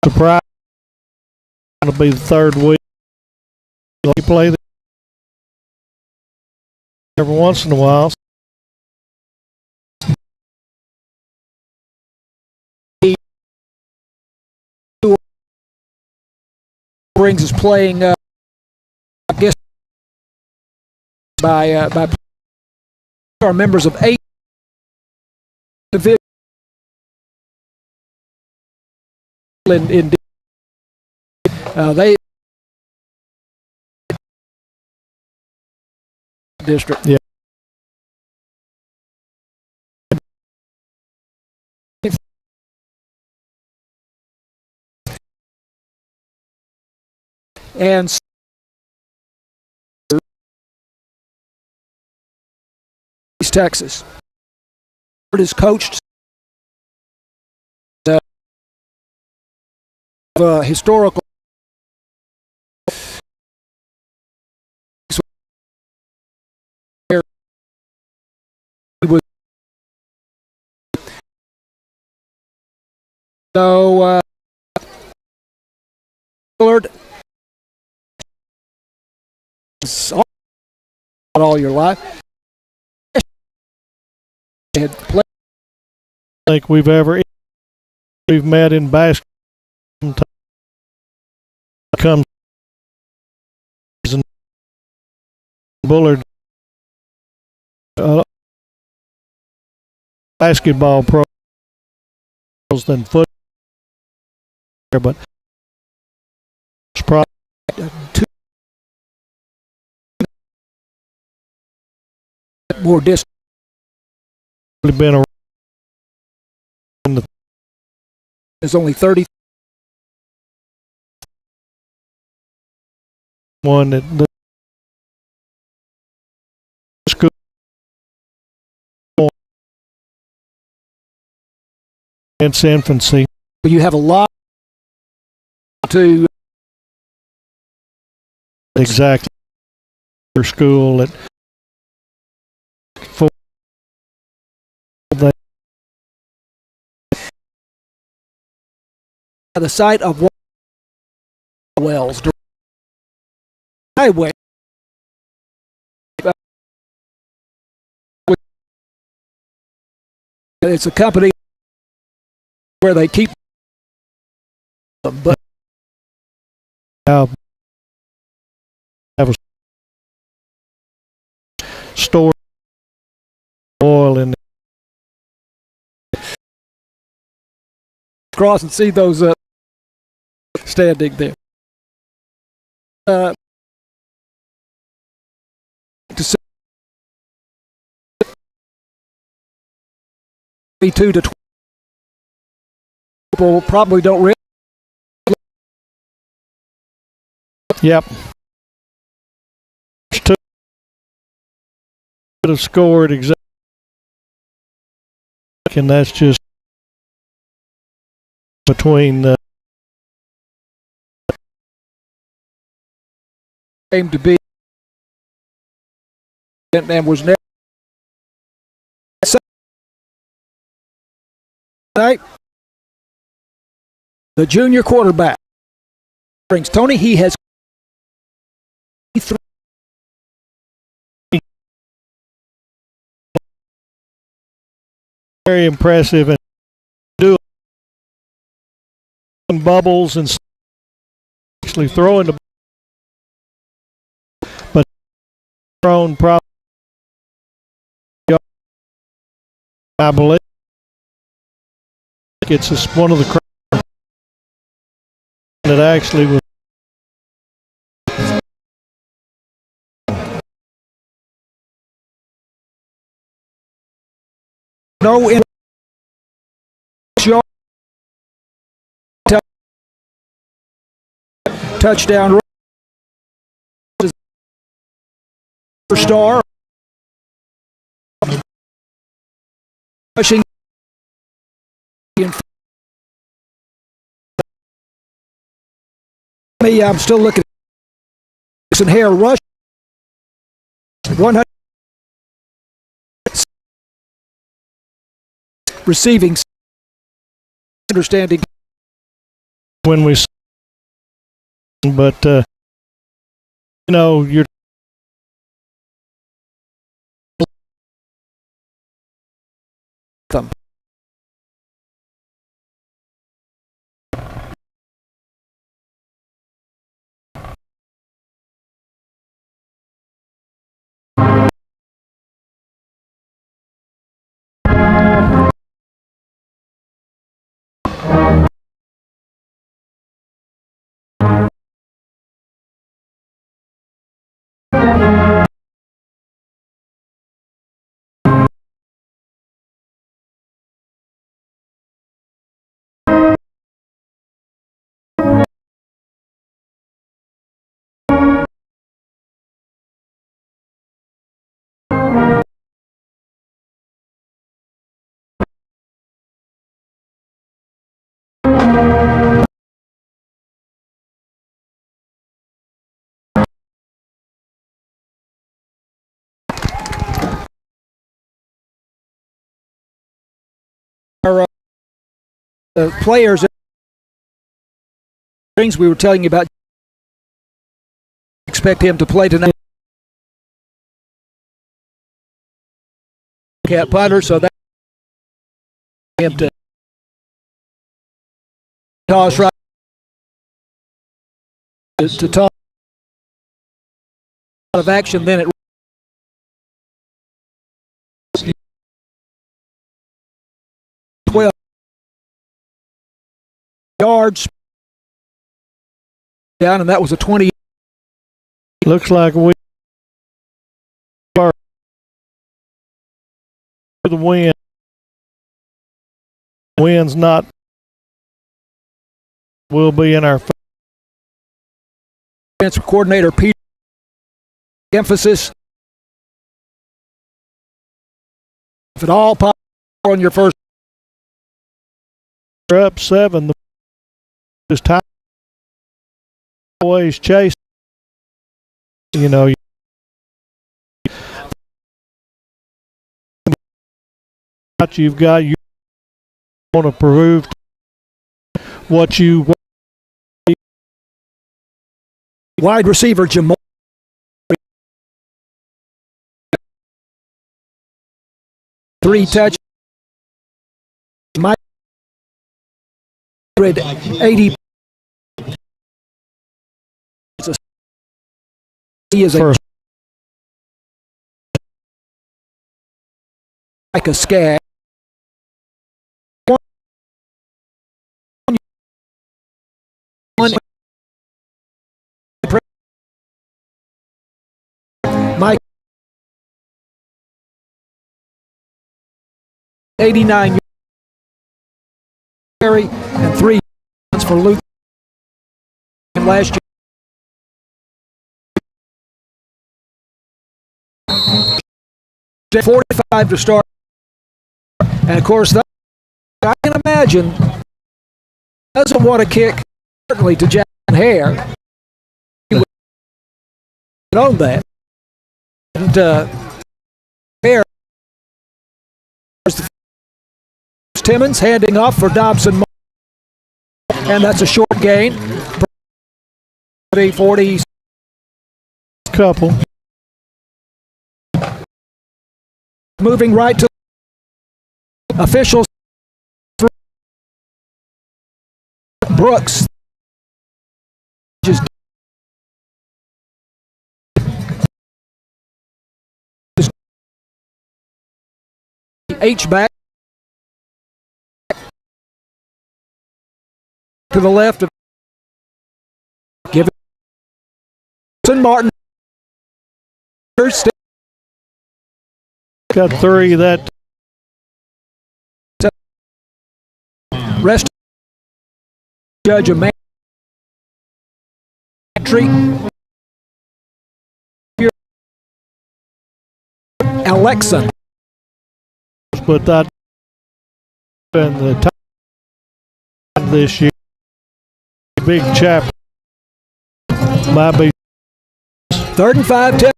Surprise. It'll be the third week. You play every once in a while. Brings is playing, I guess, by our members of 8 division in they district. Yeah. And Texas. Bullard is coached historical so Bullard all your life. Had played. I think we've met in basketball. Comes Bullard basketball pros than football, but it's probably more distant. Been around. There's only 30. One at the school in its infancy. You have a lot to exactly your school at 4. The site of wells highway. It's a company where they keep them, but have a store oil in cross and see those standing there. To 22 to 20 people probably don't realize. Yep. Two could have scored exactly, and that's just between the game to be and was never night. The junior quarterback brings Tony. He has very impressive and doing bubbles and actually throwing the but thrown probably I believe it's just one of the that actually was no in touchdown star rushing me. I'm still looking at hair rush 100 receiving understanding when we, but you know, you're them. Our players, things we were telling you about, expect him to play tonight. Cat punter, so that him to toss right to toss out of action. Then it 12 yards down, and that was a 20. looks like we are the win. Wind's not will be in our Defensive coordinator Peter. Emphasis, if at all possible, on your first. up 7. This time always chase. You know, you've got, you want to prove what you want. Wide receiver Jamal. Three touch. Mike 80. He is a like a scag. Mike 89 and 3 for Luke last year. 45 to start, and of course that I can imagine doesn't want to kick certainly to Jackson Hare. He would own that. And Hare, Timmons handing off for Dobson, and that's a short gain. 40 couple. Moving right to officials. Brooks just H back to the left of give it Martin. Got 3 that rest judge a man treat Alexa, but that and the time this year big chap might be 3rd and 5 10,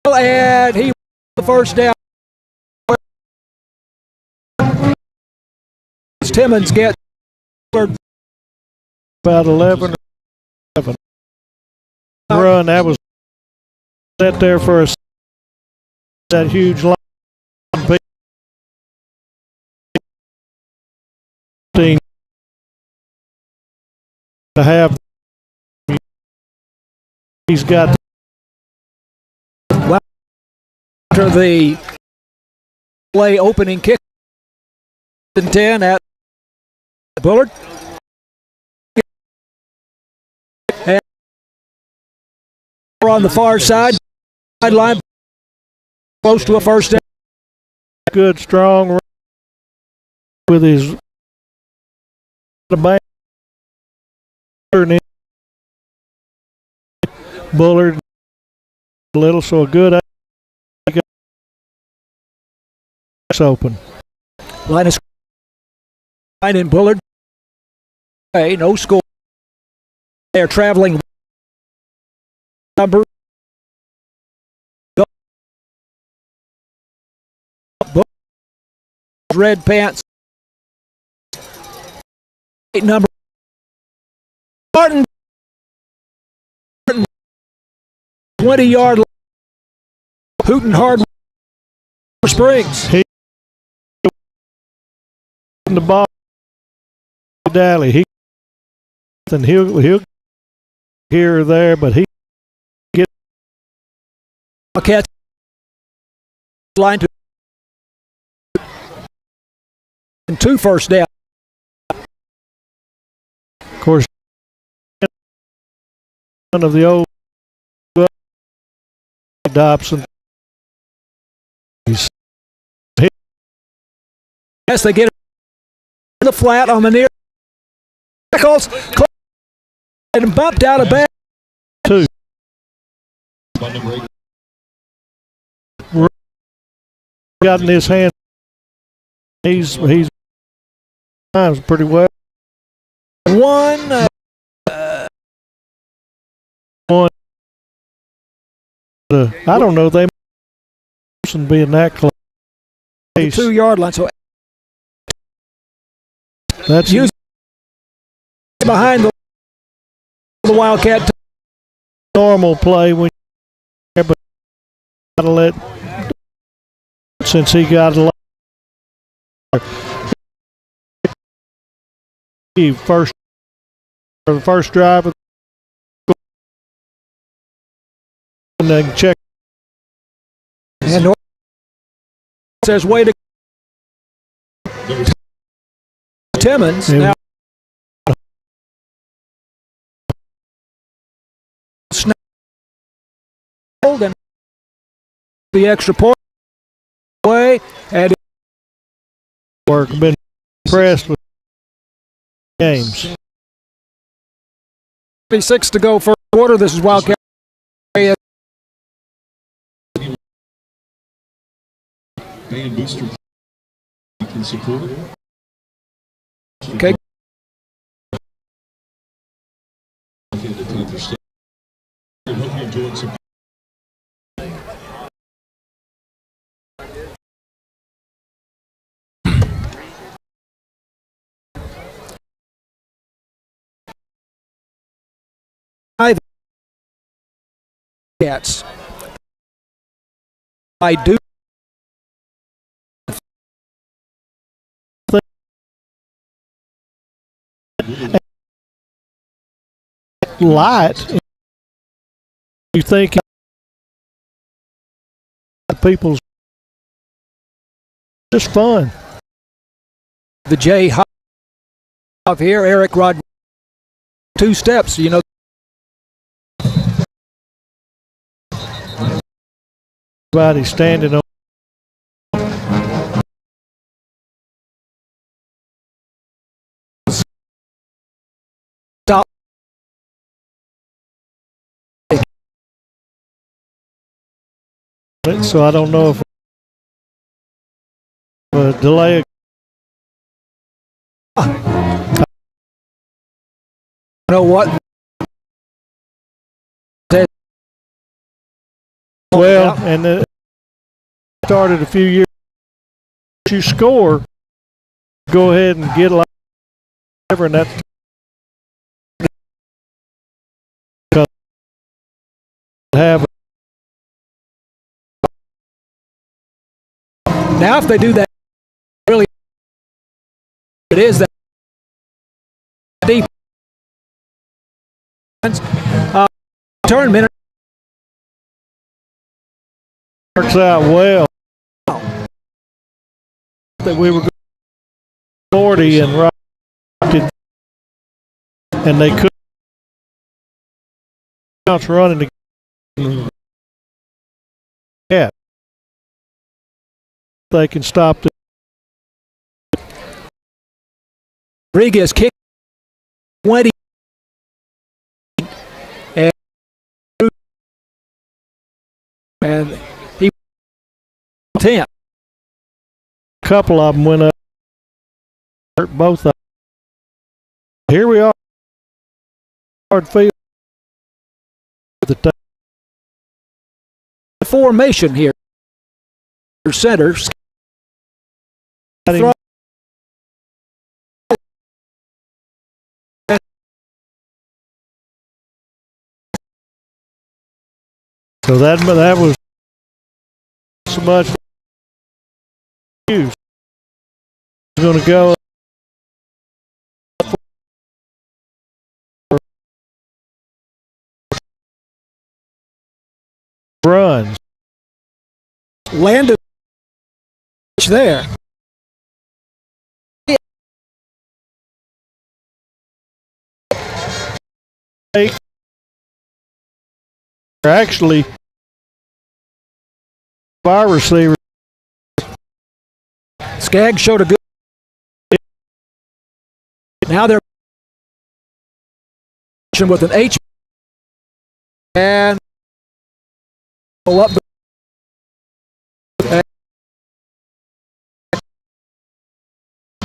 and he the first down. Timmons gets about 11 or 7. Run, that was set there for us. That huge line. To have, he's got after the play opening kick in 10 at Bullard. And on the far sideline, close to a first down. Good, strong run with his Bullard a little, so a good open. Line is in Bullard. Hey, no score. They're traveling number. Red pants. Number Martin. 20-yard line. Hooten Hard Springs. He the ball Daly. He'll here or there, but he get catch line to and 2 first down. Of course, one of the old Dobson. Yes, they get it in the flat on the near tackles and bumped out of bed. 2. Got in his hand. He's times pretty well. One. I don't know. They mustn't be in that close. The 2-yard line. So that's used behind the Wildcat. Normal play when you but gotta let since he got a lot. First for the first drive and then check. And North says way to Timmons. Now snap and the extra point way and work. Been impressed with games. 36 to go first quarter. This is Wildcat. And booster can support it. Okay. Cats. I do. Light. You think people's just fun. The J hop here, Eric Rod. 2 steps, you know. Everybody standing on. Stop. So I don't know if a delay. You know what? Well, and it started a few years. You score, go ahead and get like whatever, and that Now if they do that, really, it is that deep tournament. Works out well that we were 40 and rocked, and they couldn't bounce running to get. They can stop the Rodriguez kicked 20 and he 10. A couple of them went up, hurt both of them. Here we are, hard field. The formation here. Centers. so that was so much use. He's going to go runs. Landed there. Actually, our receiver Skaggs showed a good. Now they're with an H and pull up to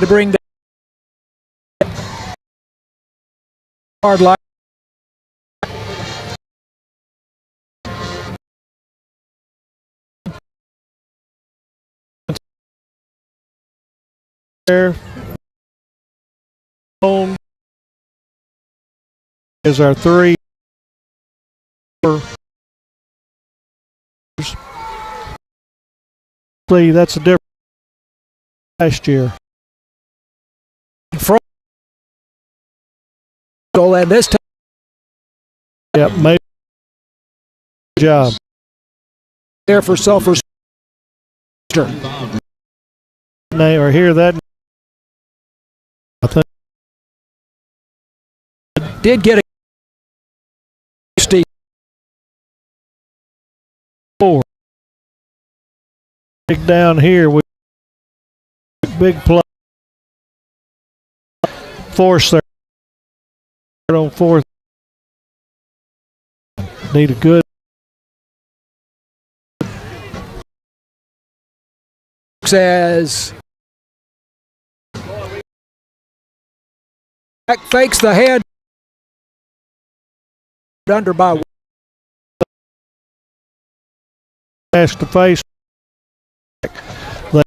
bring the hard line. There home is our 3. See, that's a different last year. Front goal and this time. Yep, maybe job There for Sulphur's. or hear that. I think Did get a Steve 4. Big down here, we big play. Force there on 4th. Need a good. Says back fakes the head under by Pass to face. The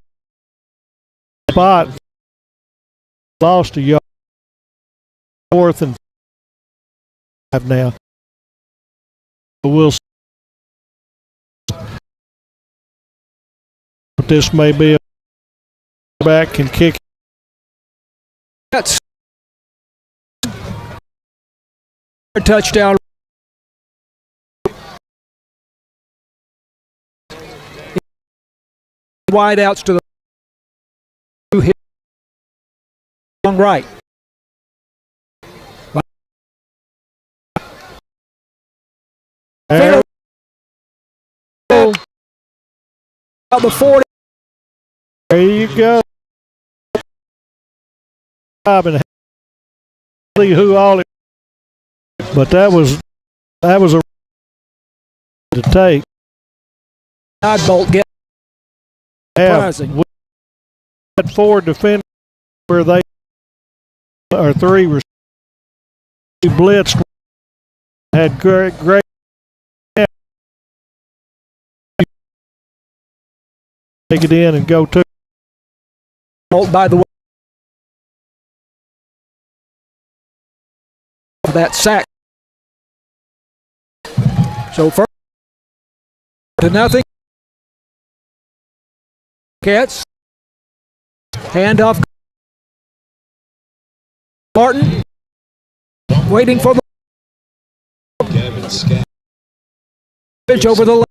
spot lost a yard. 4th and 5 now. We'll see. But this may be a back and kick. That's a touchdown. Wide outs to the long right. There. About the 40. There you go. And see who all it. But that was a to take. Odd bolt get surprising. We had 4 defenders where they or 3 were blitzed. Had great take it in and go to. Bolt, by the way, that sack. So 1-0. Cats. Handoff. Martin. Waiting for the pitch over the left.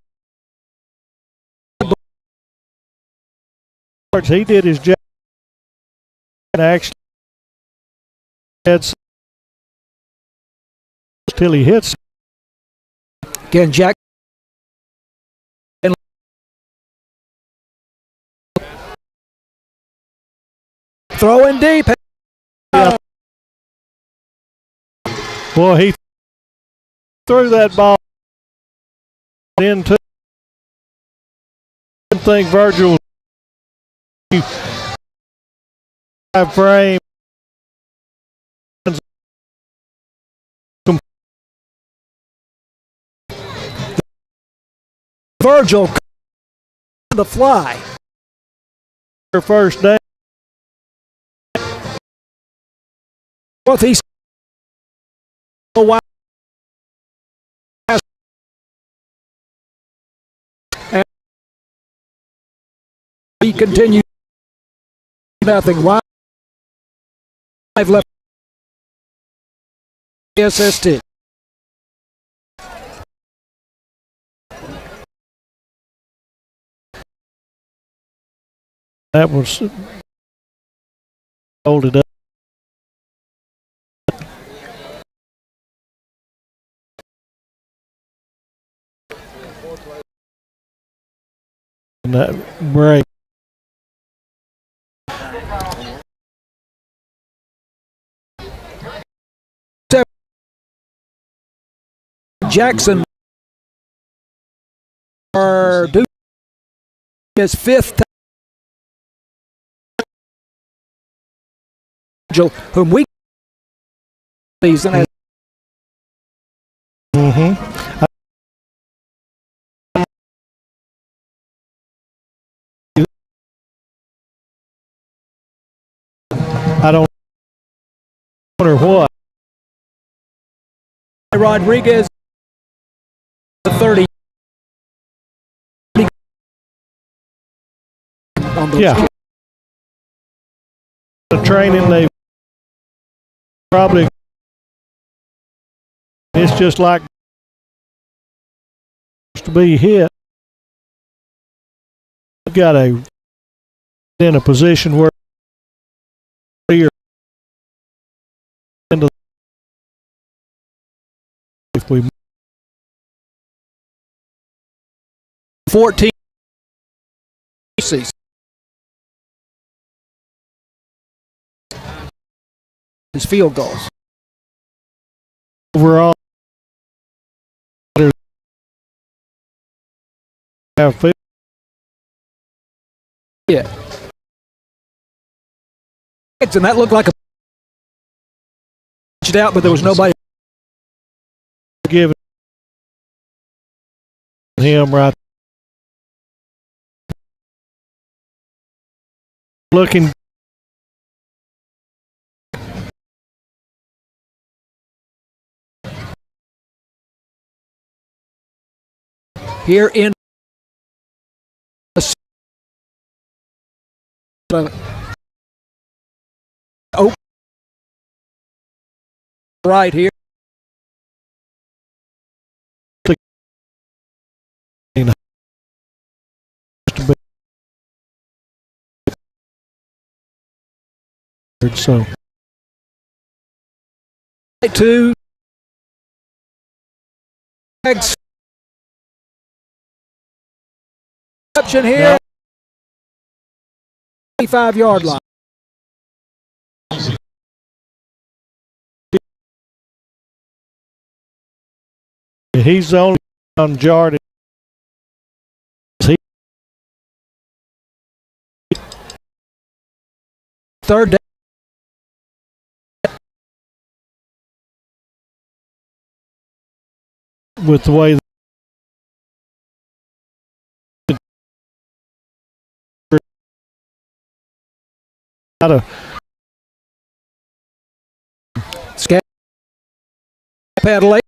He did his job. Actually, till he hits. Again, Jack. And throwing deep. Yeah. Well, he threw that ball into. I think Virgil frame. Virgil the fly. First down. Northeast. And he continues. Nothing. Wide. 5 left. SST. That was hold it up. And that break. Jackson are due his 5th. Whom we season as I don't wonder what. Rodriguez 30 on those. Yeah. The training they probably, it's just like to be hit. You've got to in a position where you're into if we 14 season. His field goals. Overall, have yeah. And that looked like a out, but there was nobody giving him right. Looking. here in oh, right here. So 2 exception here, 25-yard line. He's the only on Jordan. Third down. With the way Scat paddling,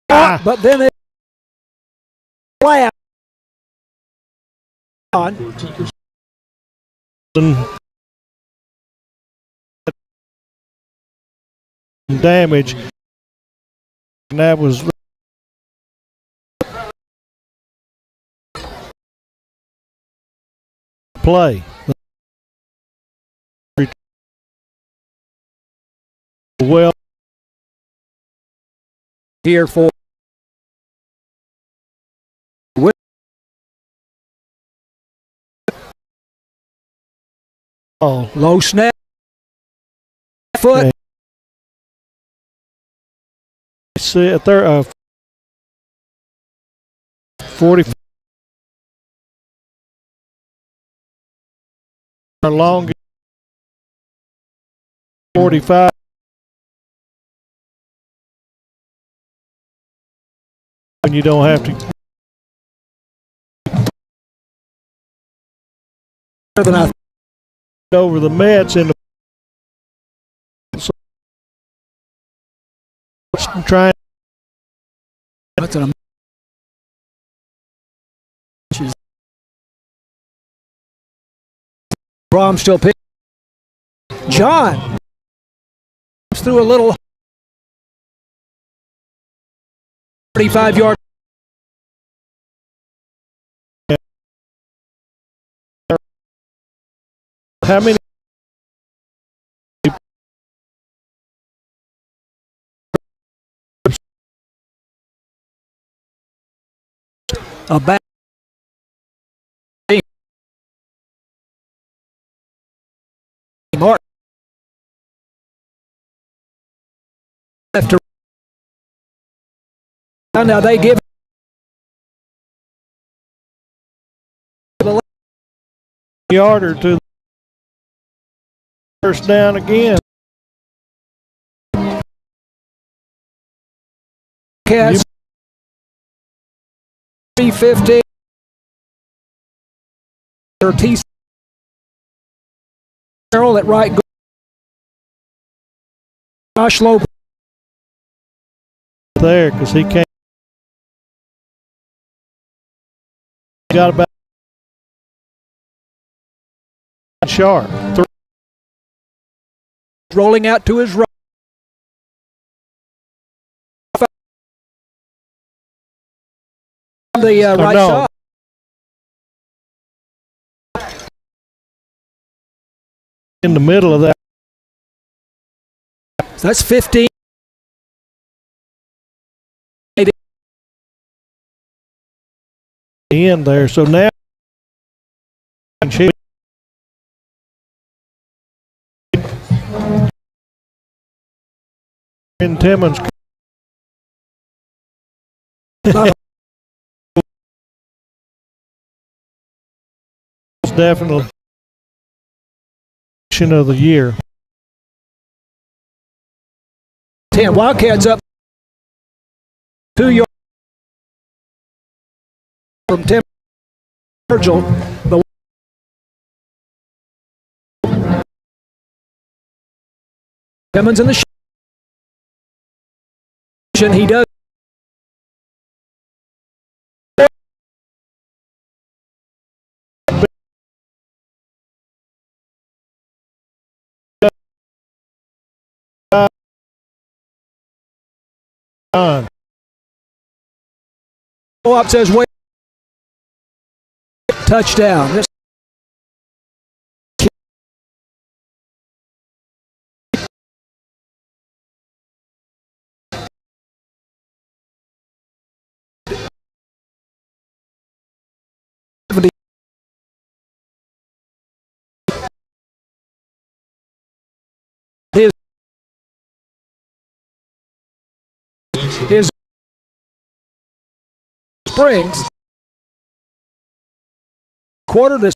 but then it flat. On. Damage. And that was play. Well, Here for low snap. Foot. Okay. See, 40 long 45. And you don't have to Than I over the Mets in the trying. That's an Brom still pitch. John threw a little 35-yard. How many? A back. Mark. Left to. Now they give Yarder to the first down again. Cats. 350. Ortiz. Carroll at right. Josh Lowe There because he came. Got about sharp. rolling out to his right. The right no. side. In the middle of that. So that's 15. In there, so now in Timmons definitely of the year. 10 Wildcats up 2 yards from Tim Virgil. The Timmons in the he does. Up says wait. Touchdown. This his Springs quarter this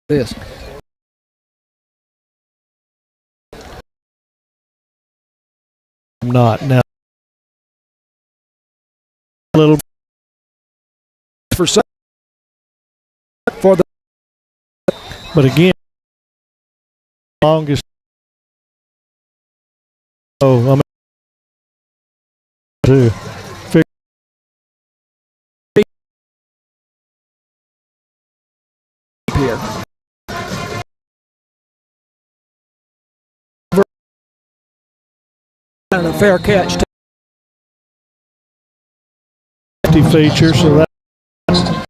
this I'm not now a little for some for the But again, longest. Oh, I mean, too. Here. And a fair catch. Feature, so that's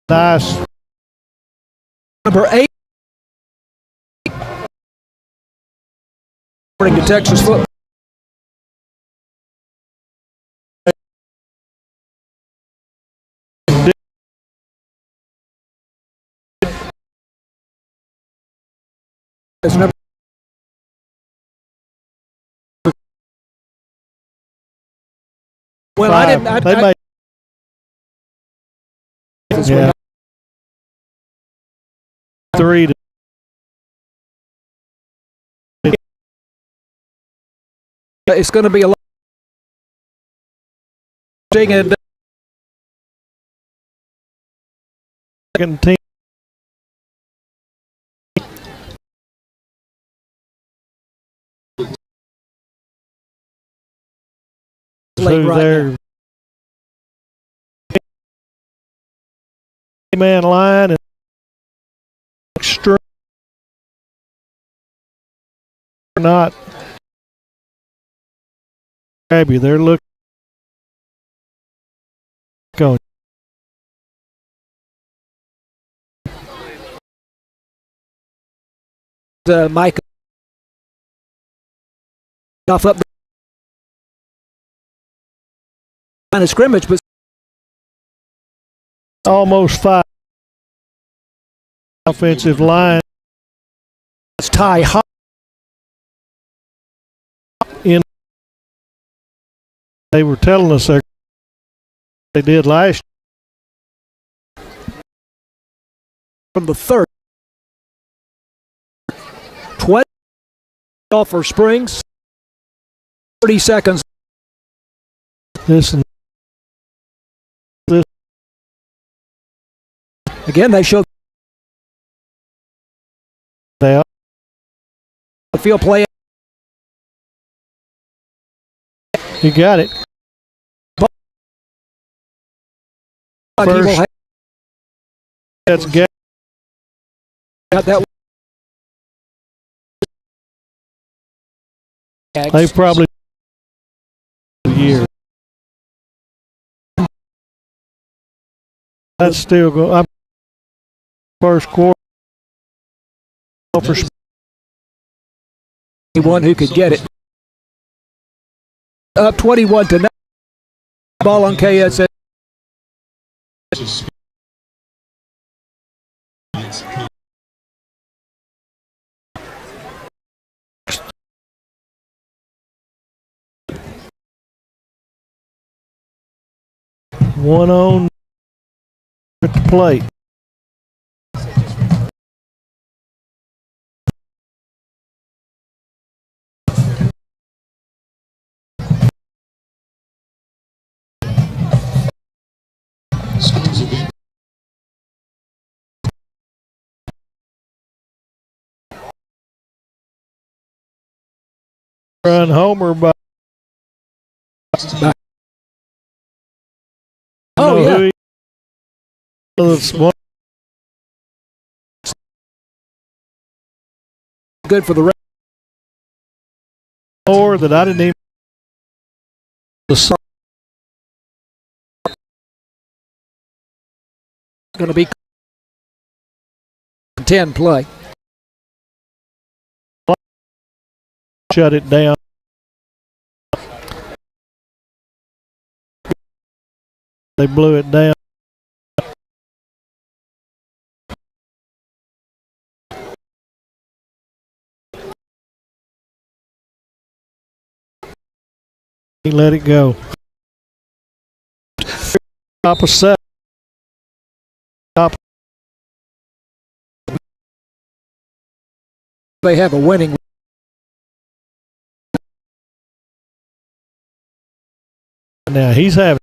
nice. Number 8. According to Texas football. It's number well, five. I didn't. They made, yeah. 3 to it's going to be a lot. And second team. Late right their man line and extreme not grabby. They're looking going. Mike off up the line of scrimmage, but Almost 5 offensive line. it's Ty Hop. They were telling us they did last From the 3rd. 20 off for Springs. 30 seconds. this and this. Again, they showed They are. the field play. You got it. First, that's got that. they probably year. That's still go. I'm first quarter for Anyone who could get it. Up 21 to 9. Ball on KSS. one on at the plate. Run homer by. Oh, yeah. Good for the rest. More that I didn't even. Going to be 10 play. Shut it down. They blew it down. He let it go. Top of 7. Top. They have a winning. Now he's having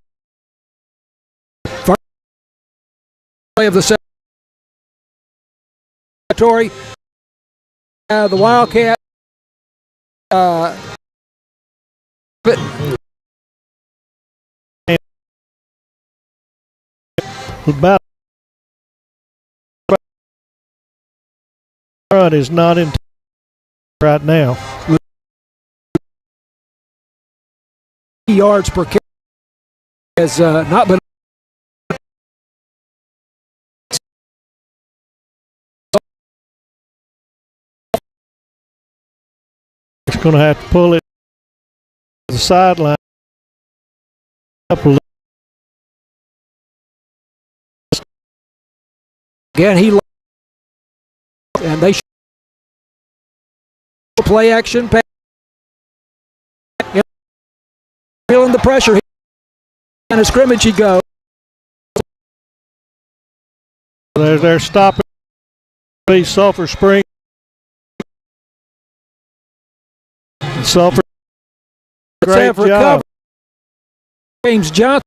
Play of the 7. territory. The Wildcat. But about front is not in right now. Yards per carry has not been. It's going to have to pull it to the sideline. Again, and they play action. Feeling the pressure. And a scrimmage he goes. They're stopping Sulphur Spring. Sulphur. Great job. James Johnson.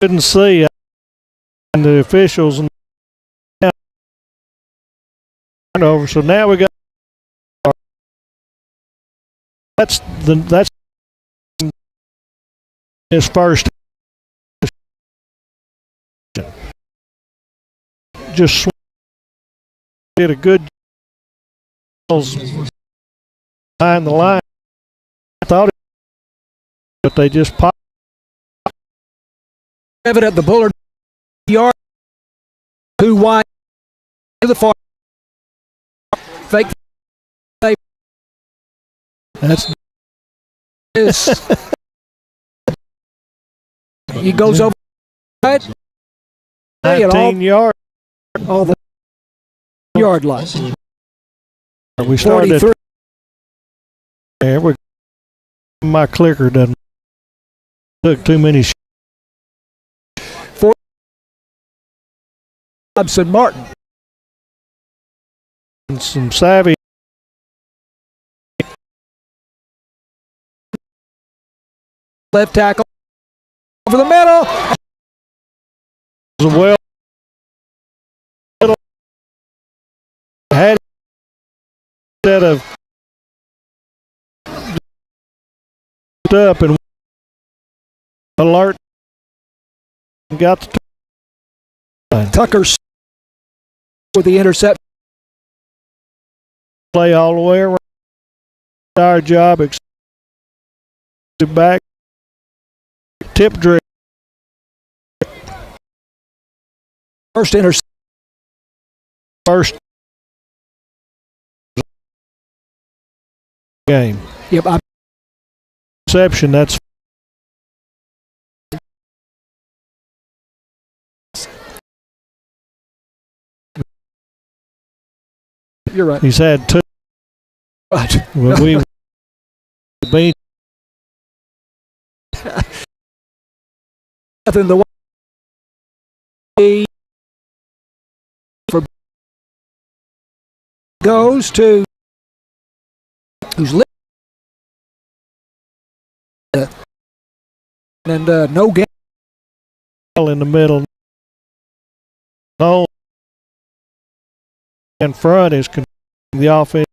Couldn't see and the officials and over. So now we got that's his first. Just did a good behind the line. I thought it, but they just popped. Evident the Bullard yard. 2 wide to the far. Fake. That's he goes over 19 yards. All the yard line. We started. There we go. My clicker doesn't took too many. Hobson Martin. And some savvy. Left tackle over the middle. Well, had instead of up and alert and got the Tucker's with the intercept. Play all the way around. Our job back tip drill. First intercept. First game. Yep. Interception. That's you're right. He's had 2. Right. Well, we beat nothing the way for goes to who's lit and no game in the middle. No in front is the offense.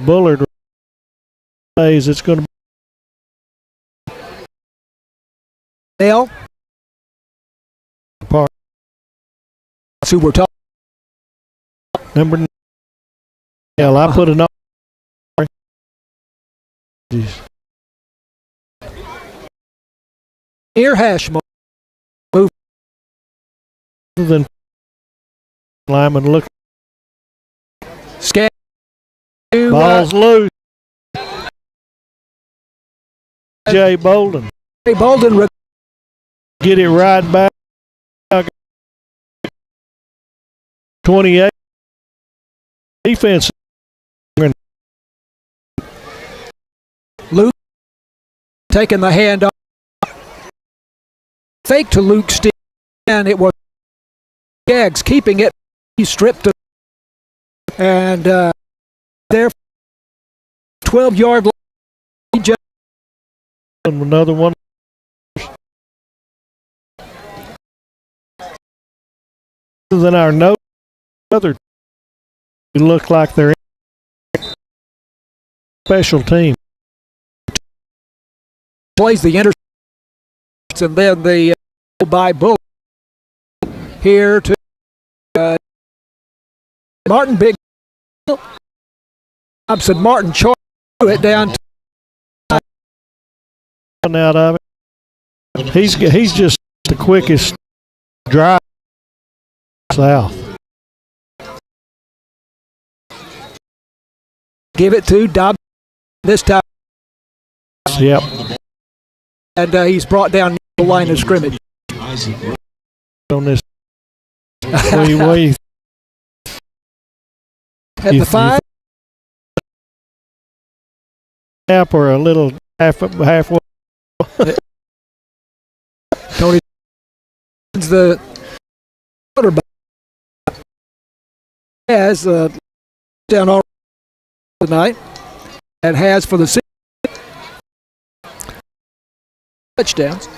Bullard says it's going to be L. Part. That's who we're talking. Number 9. Hell, I put a number. Near hash move. Than lineman look. Scan. Ball's loose. Jay Bolden. Jay Bolden get it right back. 28. Defense. Luke taking the hand off. Fake to Luke Steve, and it was Gags keeping it. He stripped it, and there 12-yard line. Another one. Than our note other look like they're special team. Plays the interception, and then the by Bullard here to Martin Big. Said Martin charged it down out of it. He's just the quickest drive south. Give it to Dobbs this time. Yep. And he's brought down the line of scrimmage. On this way at the 5. Half or a little halfway. Tony the quarterback has down all tonight and has for the 6 touchdowns.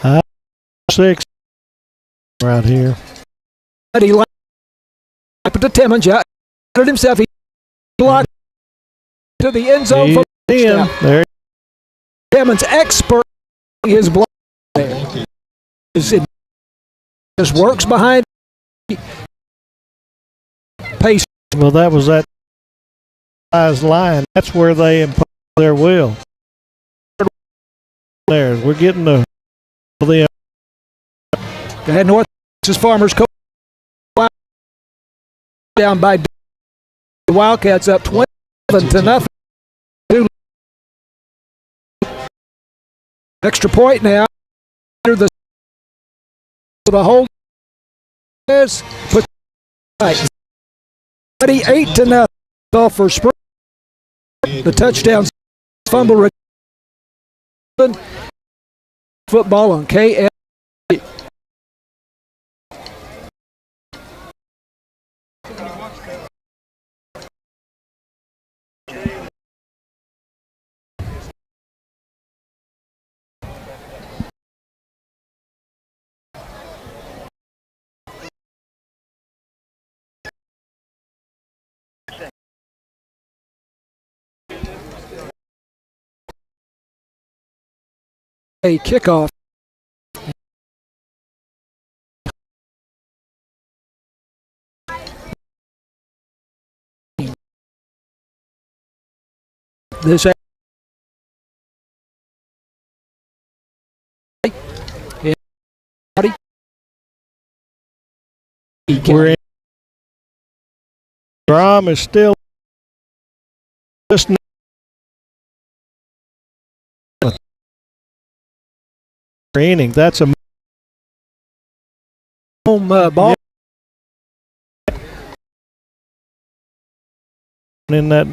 6 right here. But he put the Timmons out himself. He blocked to the end zone for touchdown. There. Timmons expert his block there. It just works behind pace. Well, that was that size line. That's where they impose their will. There, we're getting the North Texas Farmers coach down by the Wildcats up 27-0. Extra point now. The whole is put right. 38-0 for Spring. The touchdowns fumble football on KF. A kickoff. This we're in. Grom is still just inning. That's a home ball. In that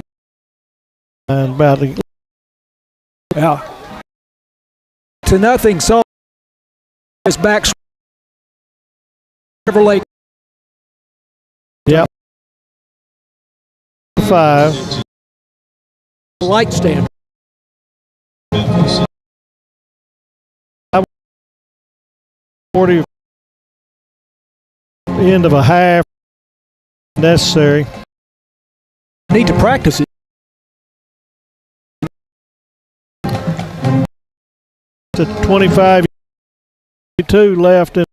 about the 2-0. So is back. Chevrolet. Yep. 5. Light stand. 40 end of a half necessary. Need to practice it. To 25 2 left and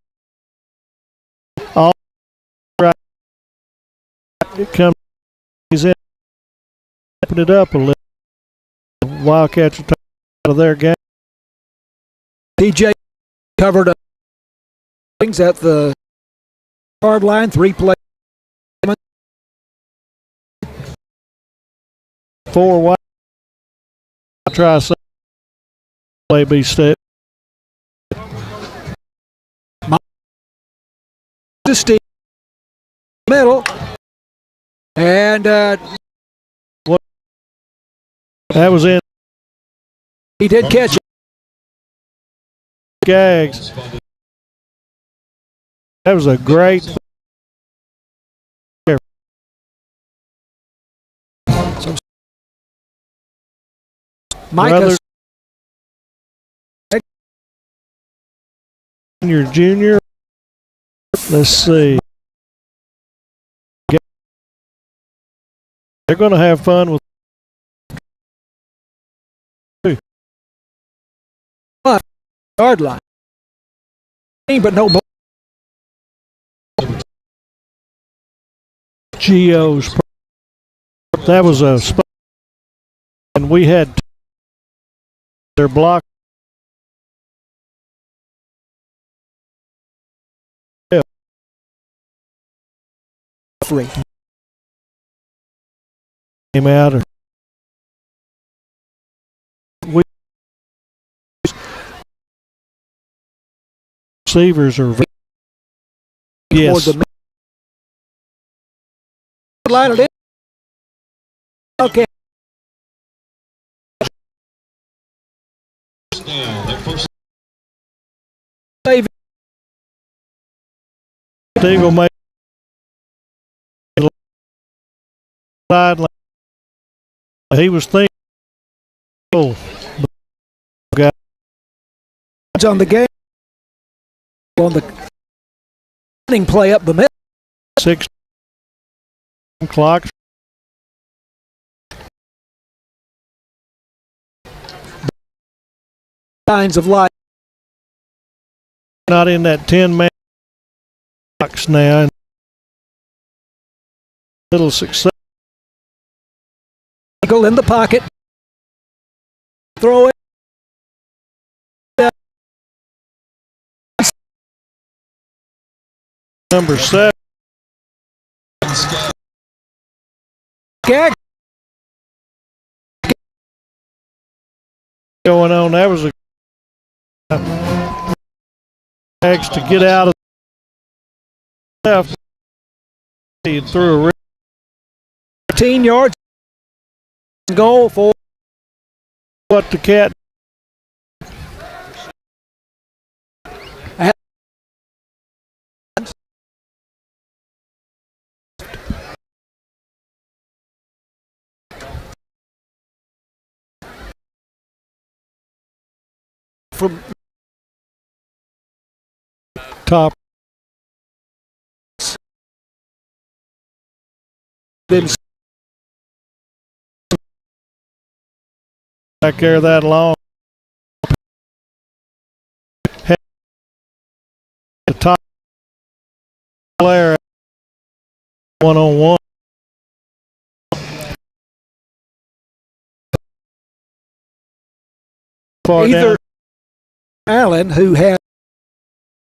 all right. It comes. He's in. Open it up a little. Wildcats are out of their game. TJ covered things at the hard line. 3 play. 4 wide. I'll try to play B step. Steve middle and what that was in. He did catch it. Gags. That was a great. Micah Junior. Let's see. They're going to have fun with yard line. But no Geo's. That was a spot, and we had their block. free. Came out or we receivers are yes. Line it in. Okay. Save. Eagle made sideline. He was thinking, oh, on the game on the running play up the middle. 6 clock. Signs of life. Not in that 10-man box now. Little success. In the pocket. Throw it. Number 7. Gag. Going on. That was a Gags to get out of left. He threw a 13 yards. Goal for what the cat. From top. Been back there that long. The top player 1-on-1. Far either down. Allen, who had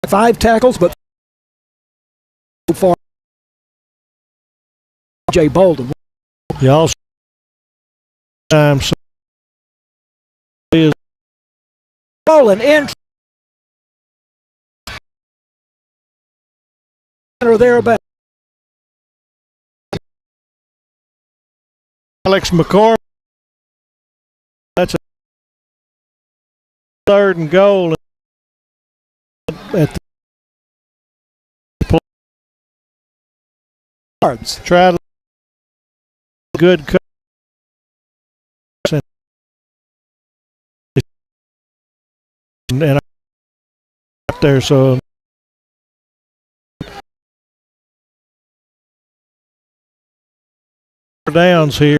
5 tackles, but so far Jay Bolden. Y'all time so is Bolden in or thereabout. Alex McCormick. That's a 3rd and goal at the Yards. try to good cut. And out there, so downs here.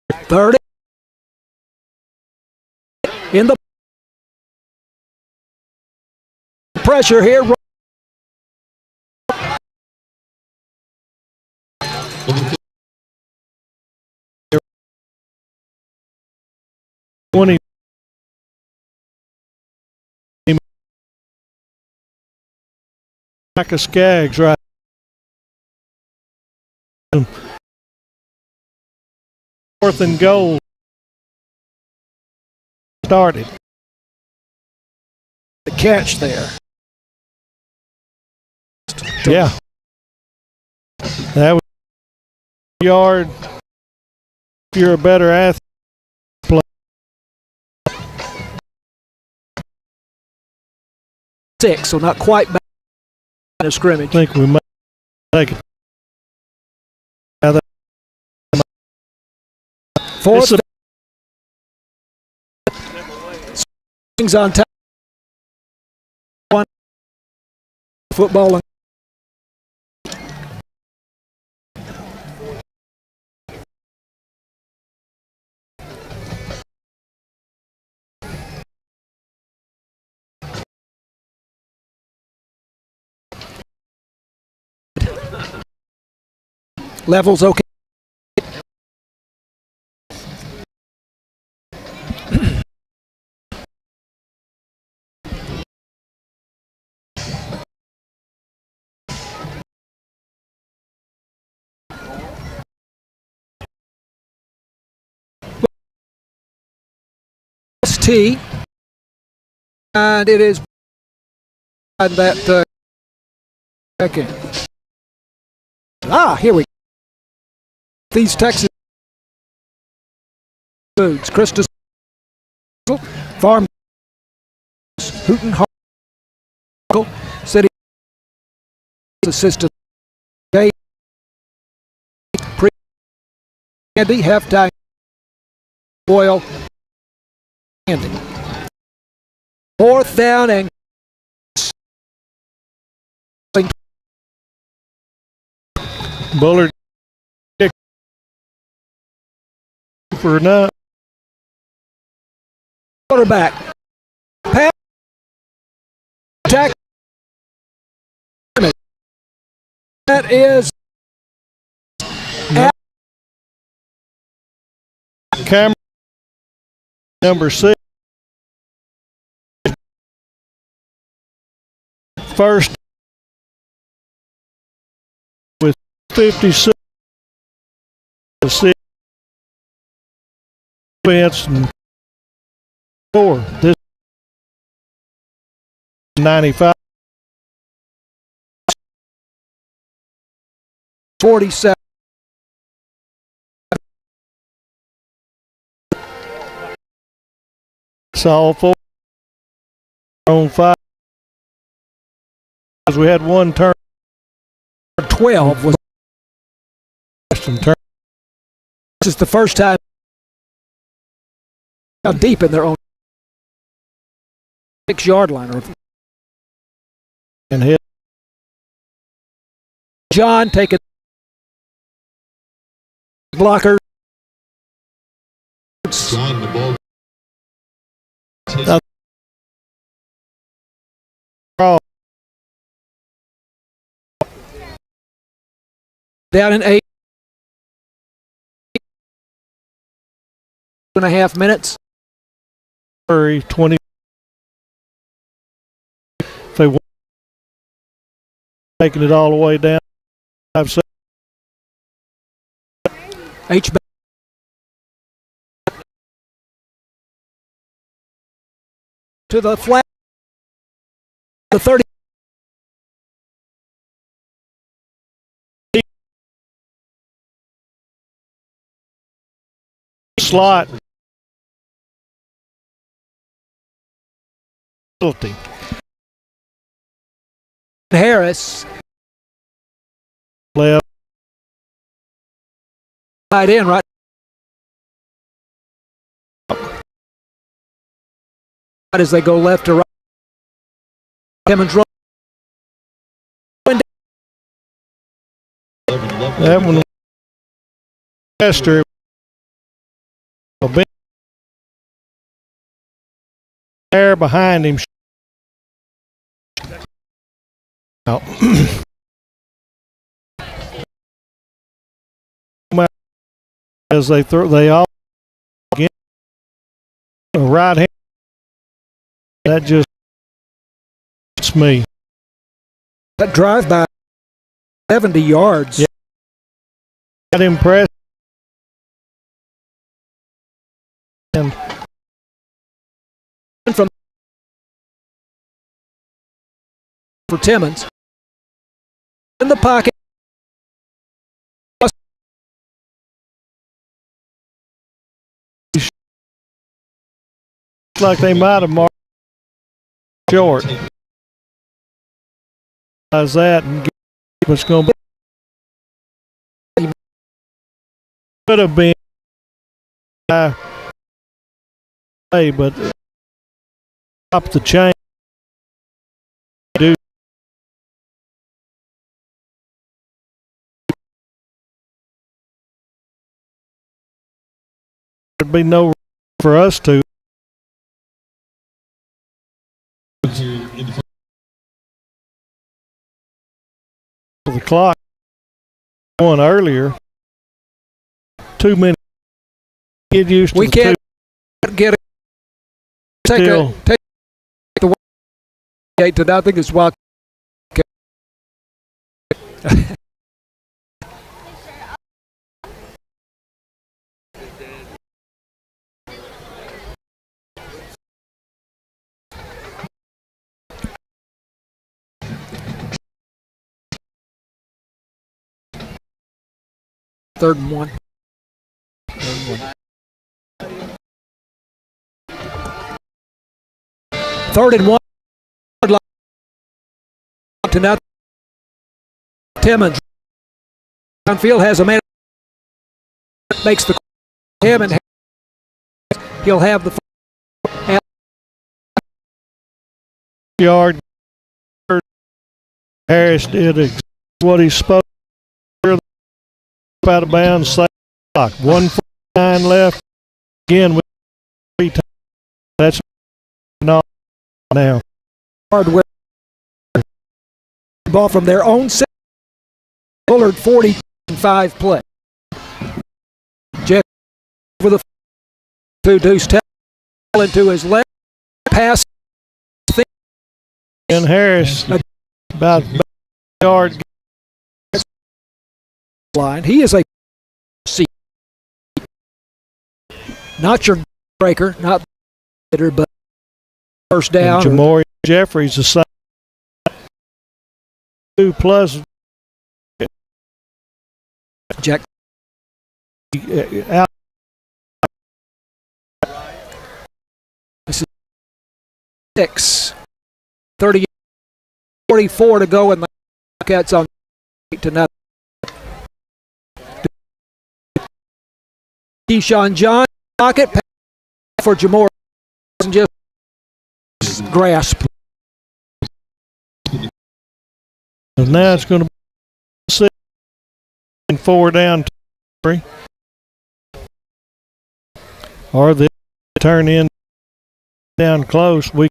30 in the pressure here. 20 Micah Skaggs right. 4th and goal started. The catch there. Yeah. That was yard. If you're a better athlete. Six, so not quite back in a scrimmage. I think we might take it. Fourth things on top. One football. Levels okay. ST, and it is that second. Here we go. These Texas foods. Christus Farm, Hooten Harkle, City Assistant Day, Pre-Andy, Halftime Oil, Andy. 4th down and Bullard for enough. Quarterback. Pass. Attack. That is Camera number 6. First with 56 defense and 4. This 95. 47. It's all 4 on 5. We had one turn. 12 was Turn. this is the first time deep in their own 6-yard line. And hit. John taking blocker. John, the ball. Down in 8.5 minutes. 20. If they want taking it all the way down. I've said H to the flat. The 30. slot. Harris. Left. Tight end, right? As they go left to right. Timmons run. That one. Faster. A bit there behind him. Oh. As they throw, they all get a right hand. That just hits me. That drive by 70 yards. Yeah. That impressed. And from for Timmons in the pocket. Like they might have marked short. As that and get what's going to be. Could have been but up the chain. Dude. There'd be no for us to. The clock. one earlier. 2 minutes. Get used to We can't get it. Take the way to nothing is Wildcat. Third and one. Third and one. To nothing. Timmons. Downfield has a man. Makes the him and he'll have the yard. Harris did what he's supposed to. Out of bounds. Same clock. 1:49 left. Again with 3 times. That's not now. Hardware. Ball from their own set. Bullard 45 play. Jet over the two deuce into his left pass. And Harris about yard line. He is a C. Not your breaker, not hitter, but first down. Jamori Jeffries the same. 2 plus Jack out. This is 6. 30, 44 to go, and the Wildcats on 8-0. Keyshawn John pocket for Jamor. Just grasp. And now it's going to be 6 and 4 down 3. Or they turn in down close. We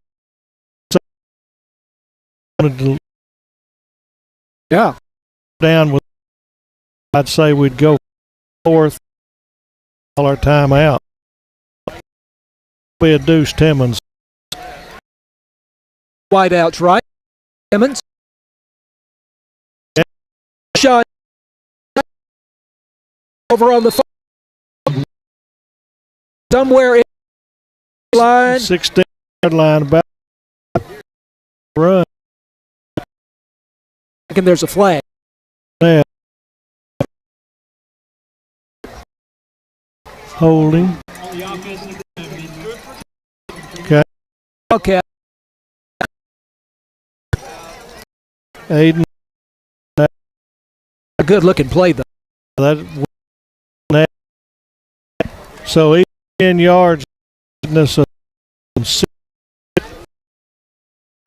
Yeah. Down with, I'd say we'd go 4th. All our time out. Be a Deuce Timmons. Wideouts right. Timmons. Shot. Over on the phone. Somewhere in the line. 16-yard line about run. And there's a flag. Yeah. Holding. Okay. Okay. Aiden. A good looking play though. So he's 10 yards.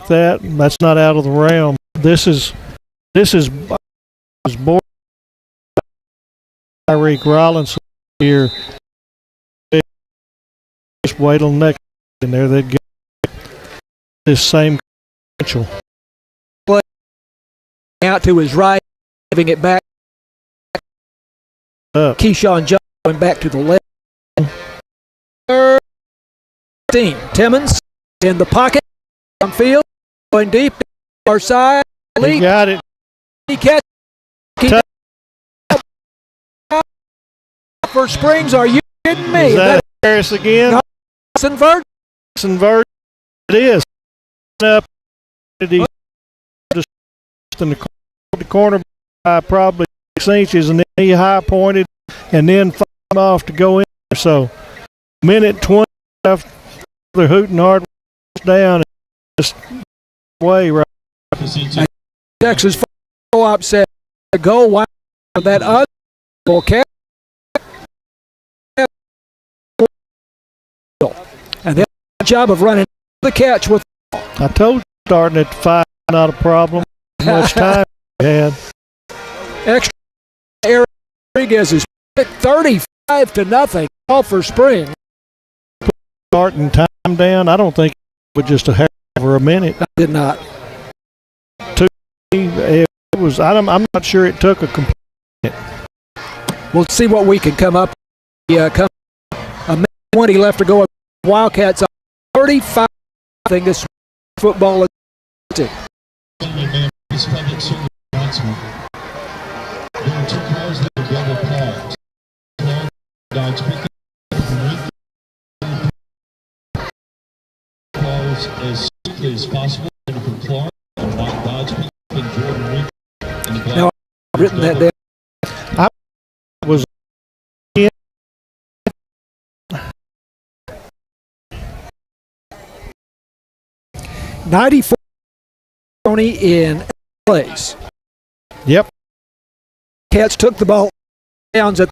That's not out of the realm. This is Bullard. Tyreek Rollins here. Just wait till next and there they go. This same potential. Play out to his right, giving it back. Up. Keyshawn John going back to the left. 13. Timmons in the pocket. On field. Going deep. Our side. He got it. He catch. For Springs, are you kidding me? Is that Harris again? Convert. Convert. It is. Up. He just in the corner by probably 6 inches, and then he high pointed, and then fired off to go in. So, minute 20 left. They're hooting hard down. Just way right. Texas co-op said to go wild that other catch. And then job of running the catch with. I told you starting at 5 not a problem. How much time we had. Extra. Eric Rodriguez is 35-0 all for Spring. Starting time down. I don't think it was just a hair over a minute. I did not. It was. I'm not sure it took a complete minute. We'll see what we can come up. A minute 20 left to go. Wildcats are 35. I think this football is. This public service announcement. There are 2 cars that are double parked. Dogs picking cars as quickly as possible. Jennifer Clark and Mike Dodge picking Jordan Reed. Now, I've written that down. I was in 94 in place. Yep. Cats took the ball downs at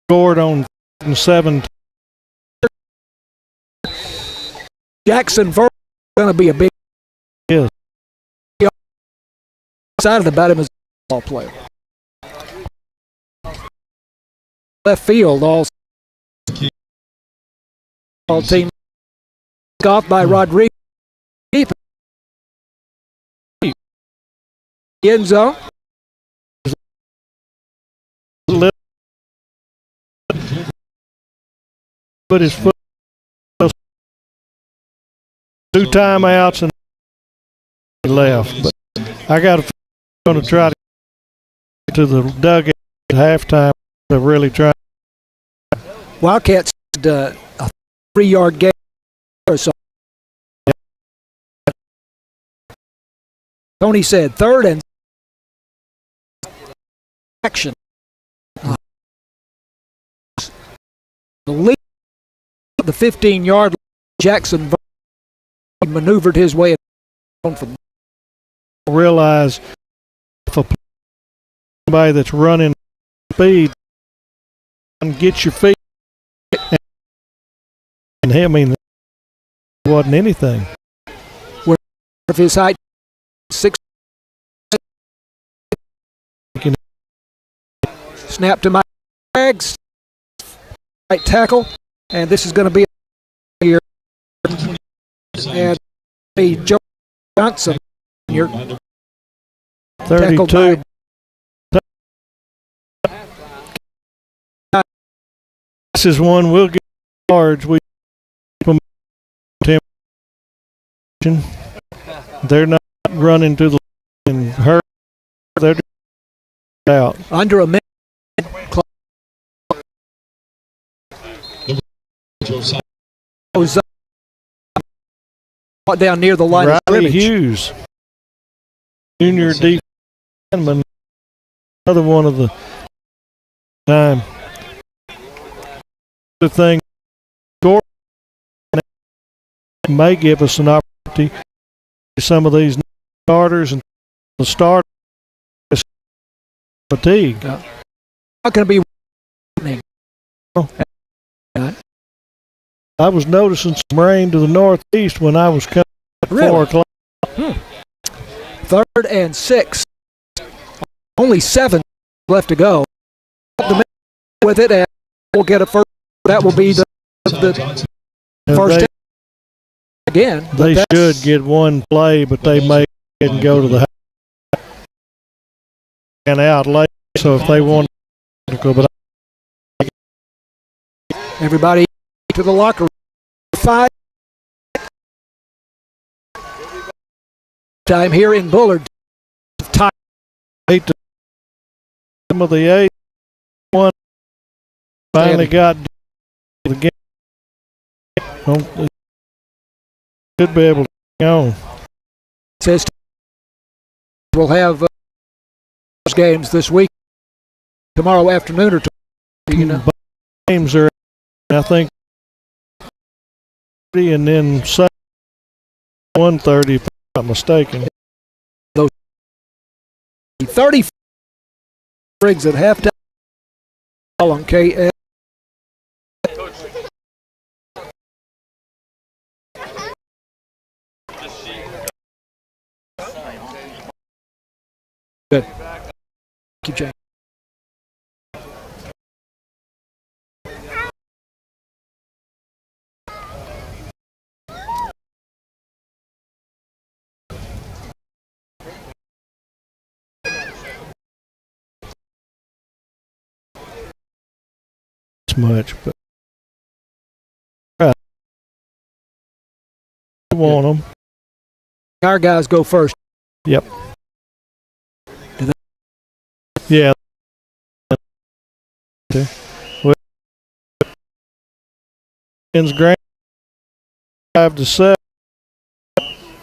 scored on 7. Jackson. Going to be a big. Yes. Excited about him as a ball player. Left field all team. Off by Rodriguez. Deep end zone. Put his foot. 2 timeouts and he left. But I got going to try to get to the dugout at halftime. They're really trying. Wildcats had a 3-yard gain or so. Tony said 3rd and action. The lead, the 15-yard. Jackson maneuvered his way on from. Realize if somebody that's running speed and get your feet and I mean, it wasn't anything. Of his height, 6. Snap to my bags. Right tackle, and this is going to be here. And Joe Johnson, your 32. This is one we'll get large. We they're not running to the and hurt. They're out under a minute. Down near the line of Riley scrimmage. Hughes, junior defenseman, another one of the time. The thing, score may give us an opportunity. Some of these starters and the start fatigue. Not going to be. I was noticing some rain to the northeast when I was coming at 4 o'clock. 3rd and 6. Only 7 left to go. With it, and we'll get a first. That will be the first again. They should get one play, but they may and go to the and out late. So if they want to go, but everybody to the locker room. 5 time here in Bullard. Time 8 to some of the 8-1 finally got the game. Should be able to go. Says we'll have games this week, tomorrow afternoon or tomorrow. You know, games are, I think, and then 1:30, if I'm not mistaken. Those 30 Briggs at halftime on KS. Good. Keep checking. much, but I want them. Our guys go first. Yep. Yeah. Well, grand 5-7,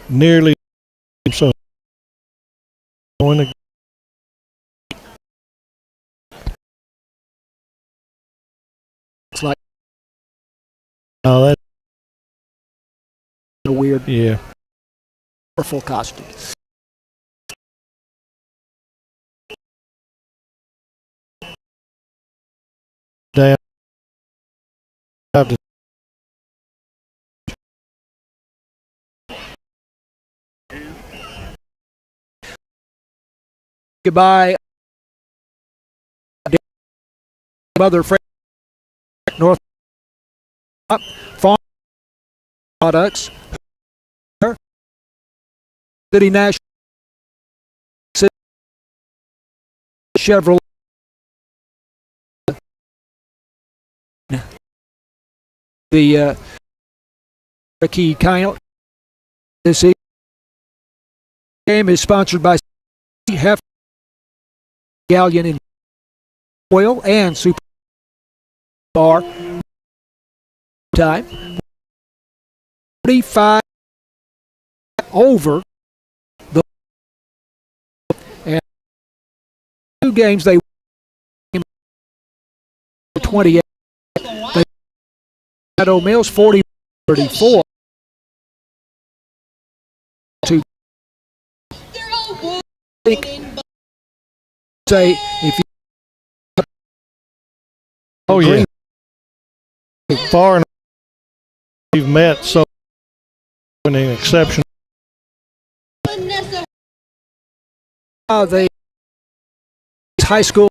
nearly so. It's like Oh, that's a weird, yeah. colorful costume. Down. Have to Goodbye, mother friend, North Farm Products, City National, Chevrolet, the key count. This game is sponsored by Hef Galleon in Oil and Super Bar. Time 45 over the and 2 games they won 28. They had O'Mills Mills 40-34 to say if you Oh yeah. Far enough we've met so many exceptions. the high school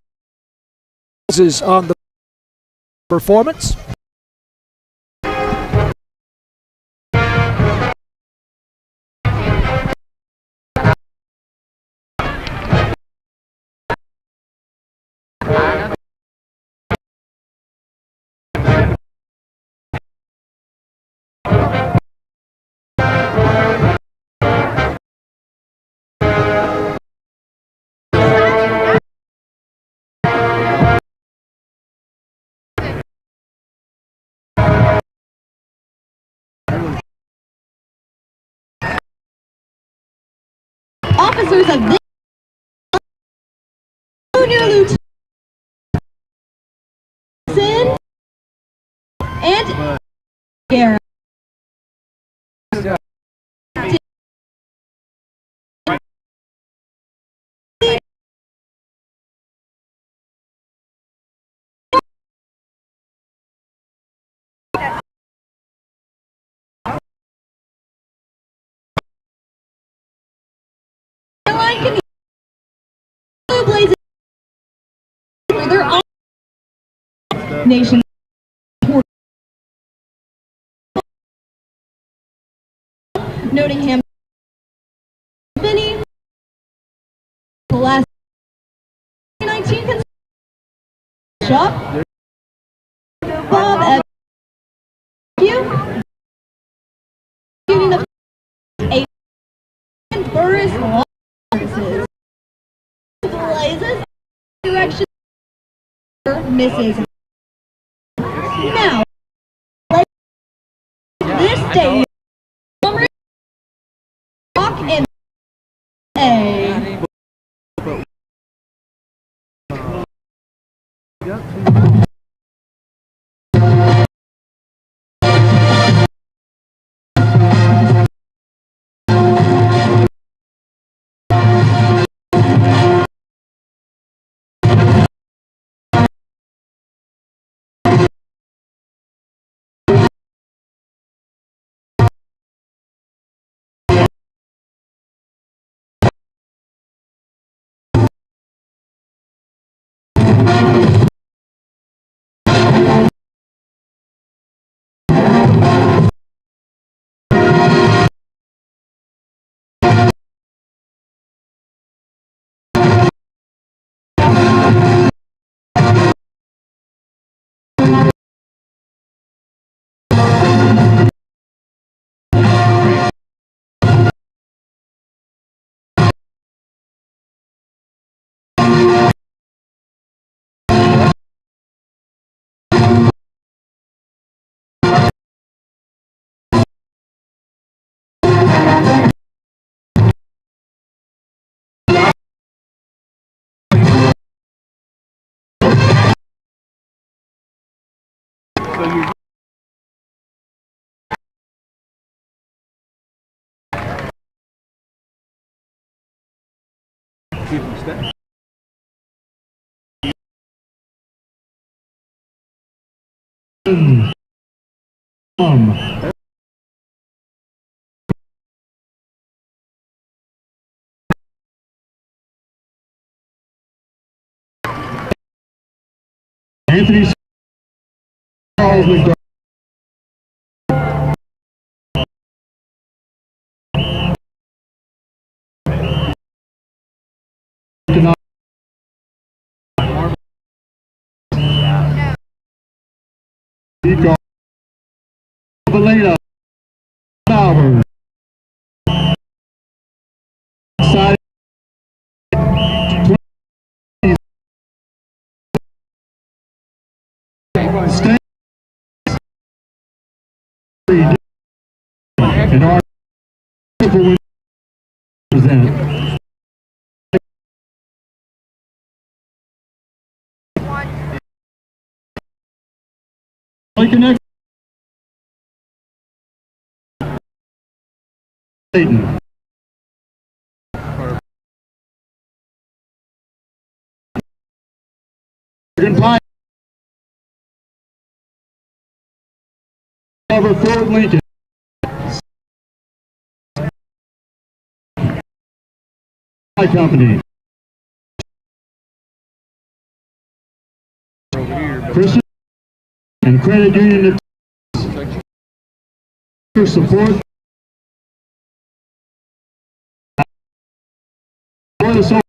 is on the performance. Officers of this Junior Lieutenant and Garrett. Blue Blazes for their nation. Nottingham, Vinny, the last 19 shop. Bob, you, Union of 8, and Burris offices. Blazes, direction, Mrs. Now, this day, rock and A. Anthony Charles McDonald. Valena Bowers. Side 20. State and our present. Connect. Satan. Over Ford Lincoln. Company. Christian and Credit Union support for the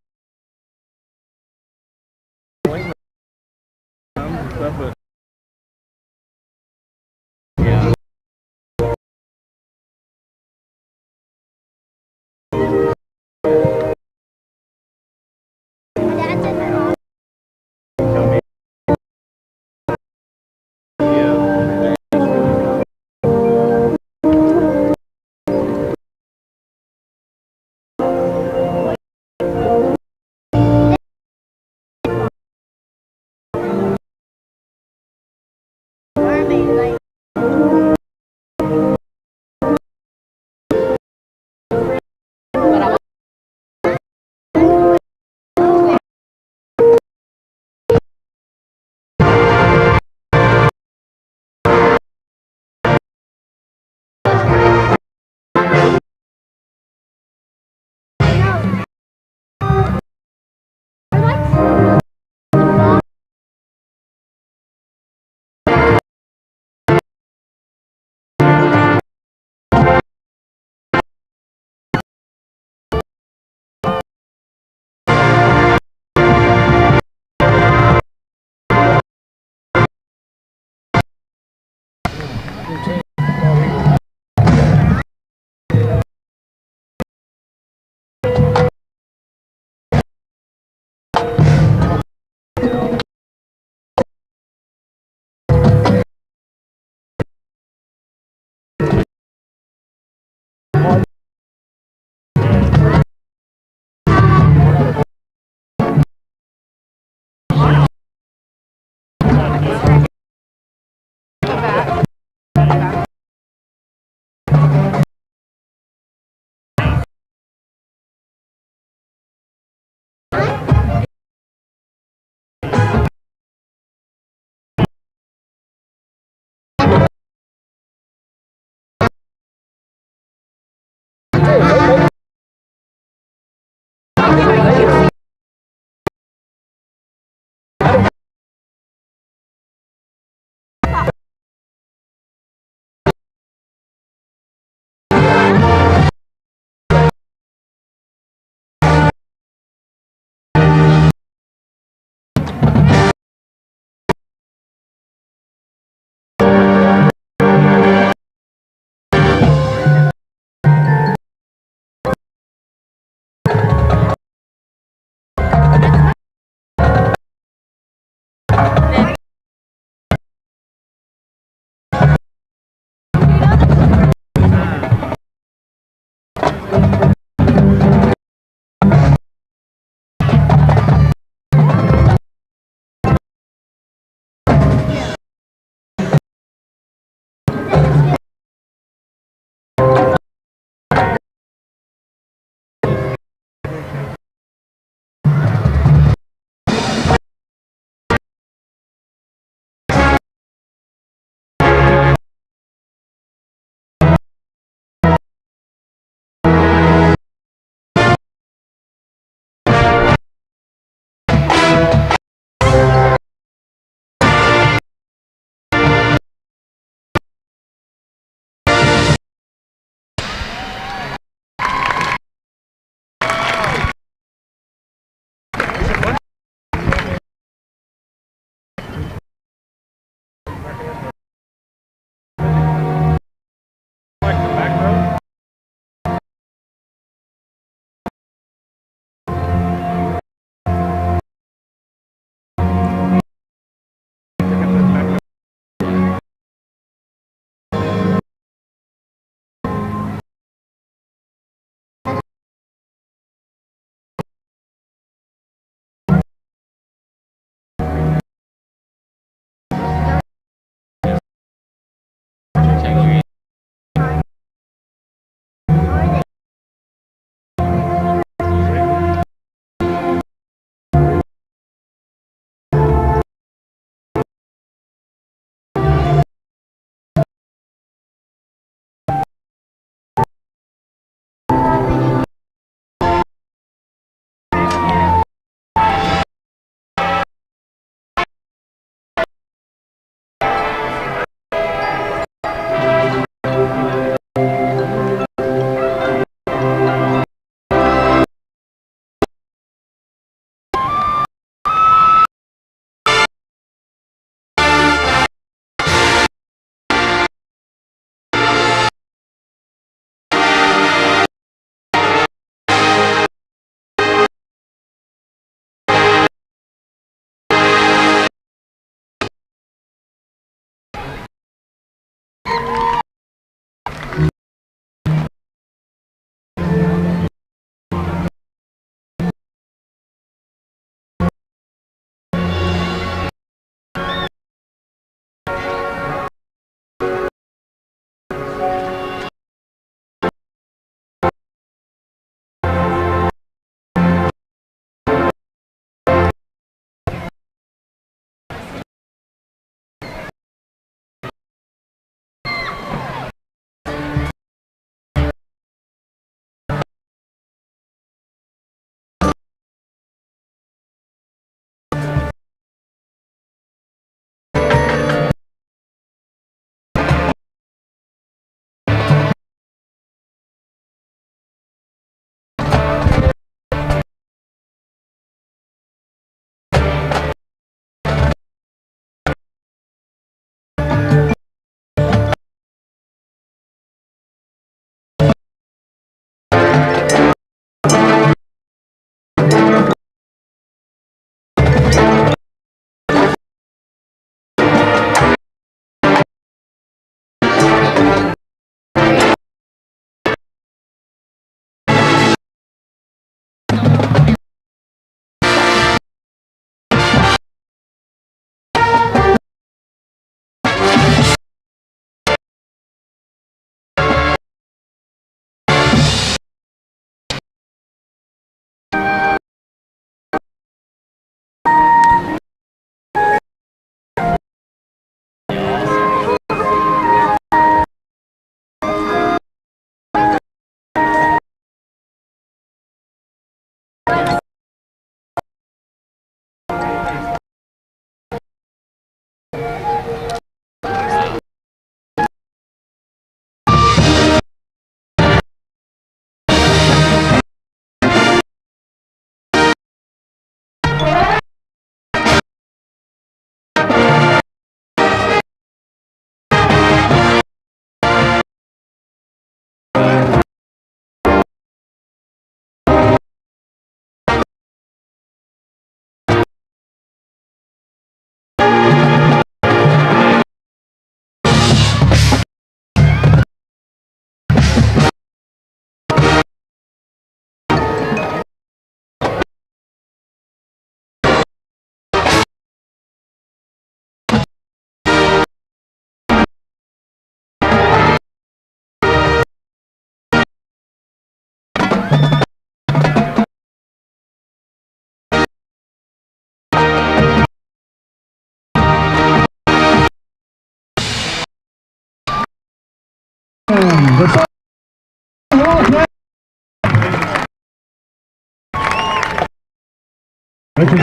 Record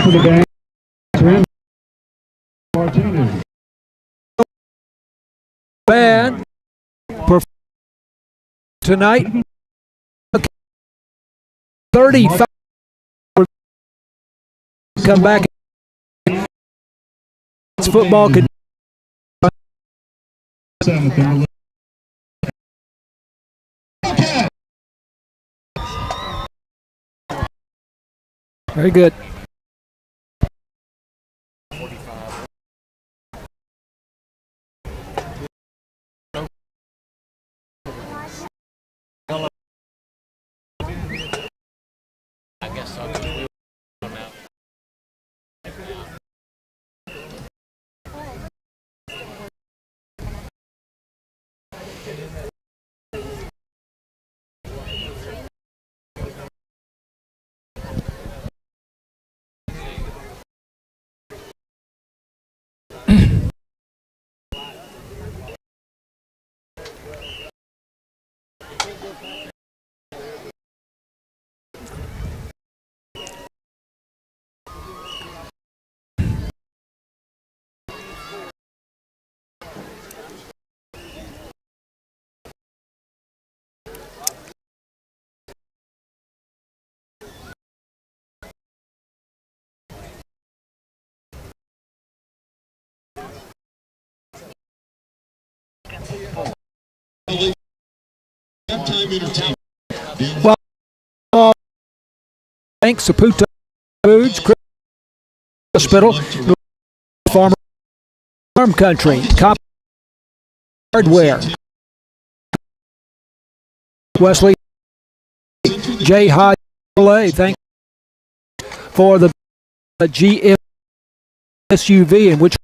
for the game. Martinez. Band tonight. 35. Come back. Football could. Very good. Well, thanks Saputo Foods, Hospital, Farm Country, Cop Hardware, Wesley J. Hodge, thank you for the GM SUV in which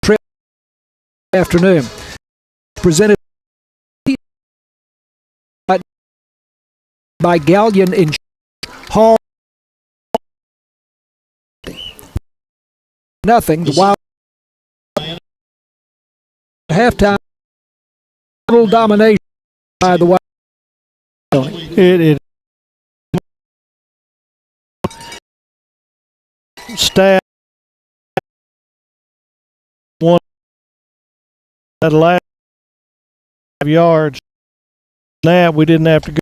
trip afternoon presented by Galleon in Hall. Nothing. The Wild halftime total domination by the Wild. It stat one at last 5 yards. Now we didn't have to go.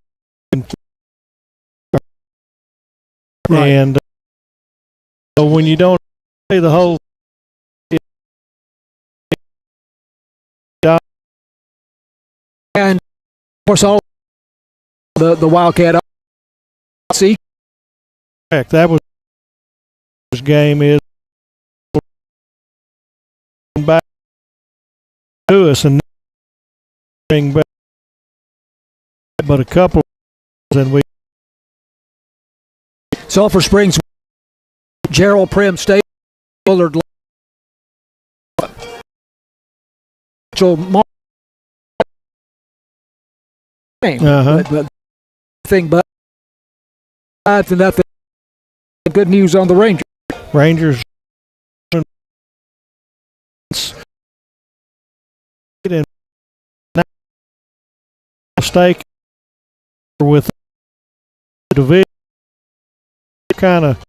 Right. And so when you don't play the whole and of course all the Wildcat see that was this game is back to us and bring back but a couple and we Sulphur Springs, Gerald Prim State, Bullard, but thing but to nothing. Good news on the Rangers. Rangers in stake with the division. Kind of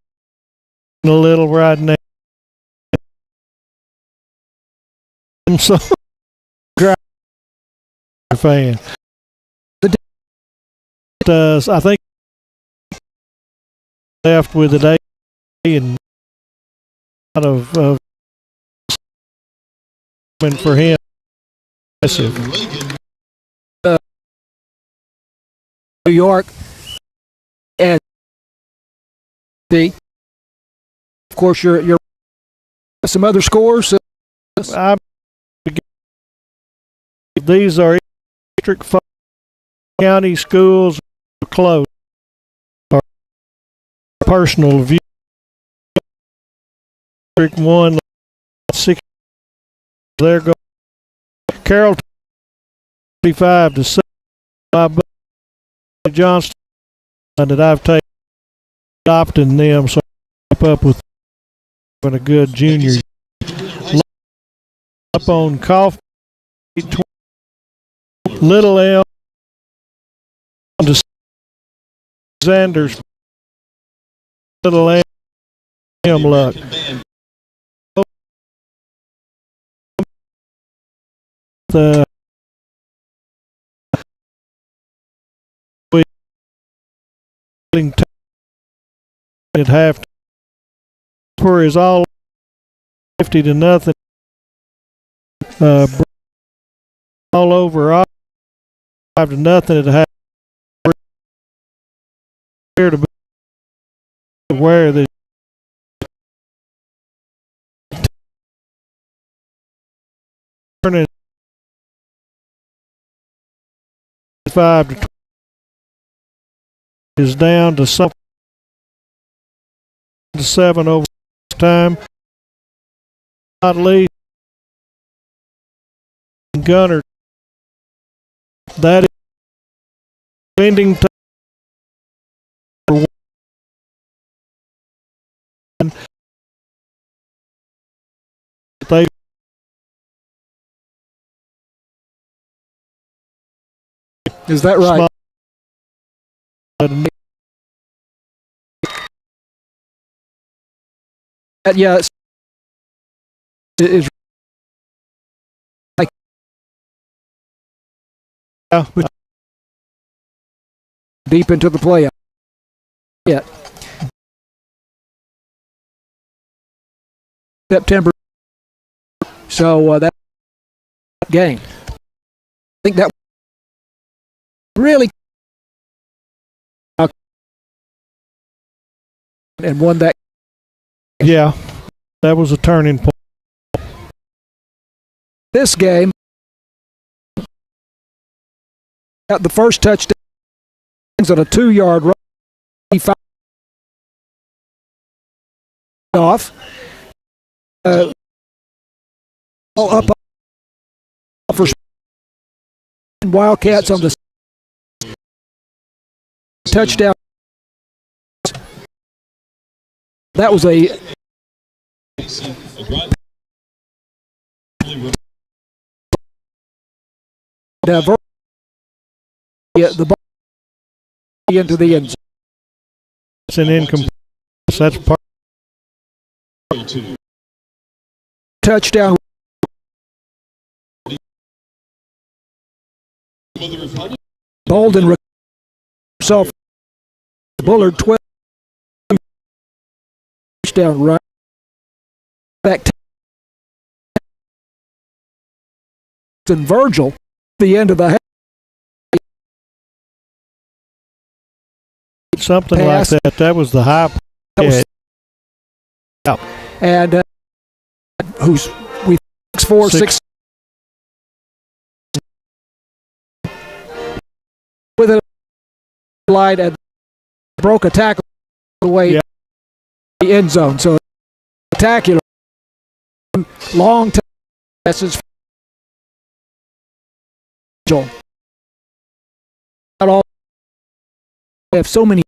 a little right now. I'm so fan. I think left with the day and out of for him. New York and of course, you're some other scores. These are district county schools close. Our personal view. District 1, 6. There go. Carroll 35 to 7. My buddy Johnston that I've taken. Adopting them so I keep up with a good junior. Up on Coffee Little Elm to Xander's Little Elm luck. The at half score is all 50-0. All over, all 5-0 at half. Here to be aware that turning 5 is down to 7 over time. Not least Gunner. That is ending time for one. They Is that right? Yeah, it's like deep into the playoff. Yeah. September. So that game, I think that really and won that. Yeah, that was a turning point. This game, got the first touchdown on a 2-yard run. He fouled off. Up for Wildcats on the touchdown. That was a the ball into the end zone. It's an incomplete. That's part. Touchdown. Bolden himself. Bullard 12. Touchdown right back to and Virgil. The end of the half. Something pass. like that. That was the high. And who's we 6'4", 6 with a slide and broke a tackle away the end zone. So spectacular long passes. Not all have so many.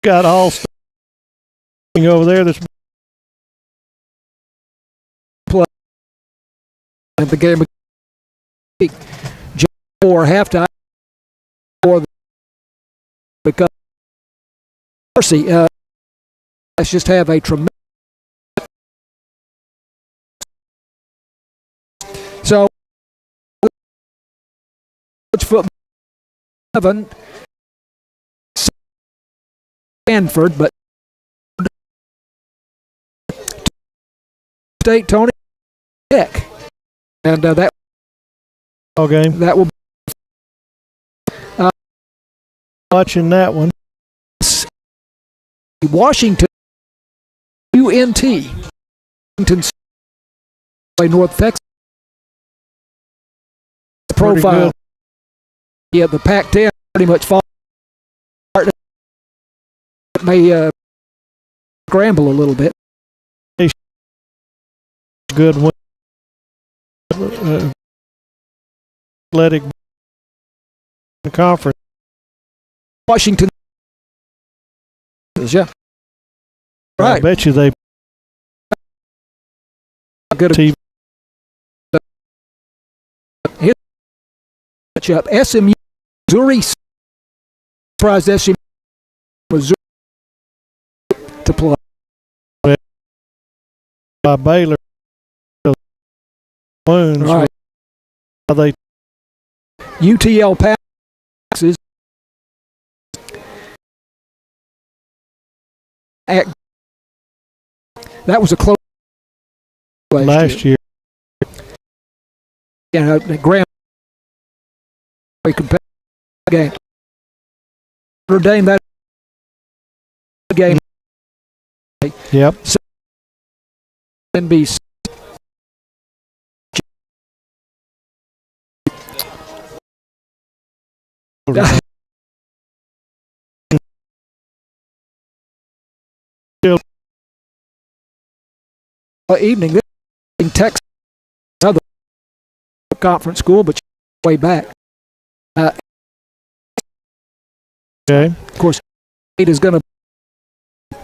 Got all over there. This play at the game for halftime for because Mercy. Let's just have a tremendous. So football 7. Stanford, but State Tony Heck, and that game that will watching that one. Washington UNT play North Texas profile. Yeah, the Pac-10 pretty much fall. May scramble a little bit. Good one. Athletic conference. Washington. Yeah. Right. I bet you they Good TV. matchup. SMU, Missouri. Surprised SMU, Missouri to play. By Baylor. Wounds. Right. They UTL passes. That was a close last year. Yeah, Graham competitive game. Notre Dame that game. Yep. NBC. Evening. This in Texas, another conference school, but way back. Okay. Of course, it is going to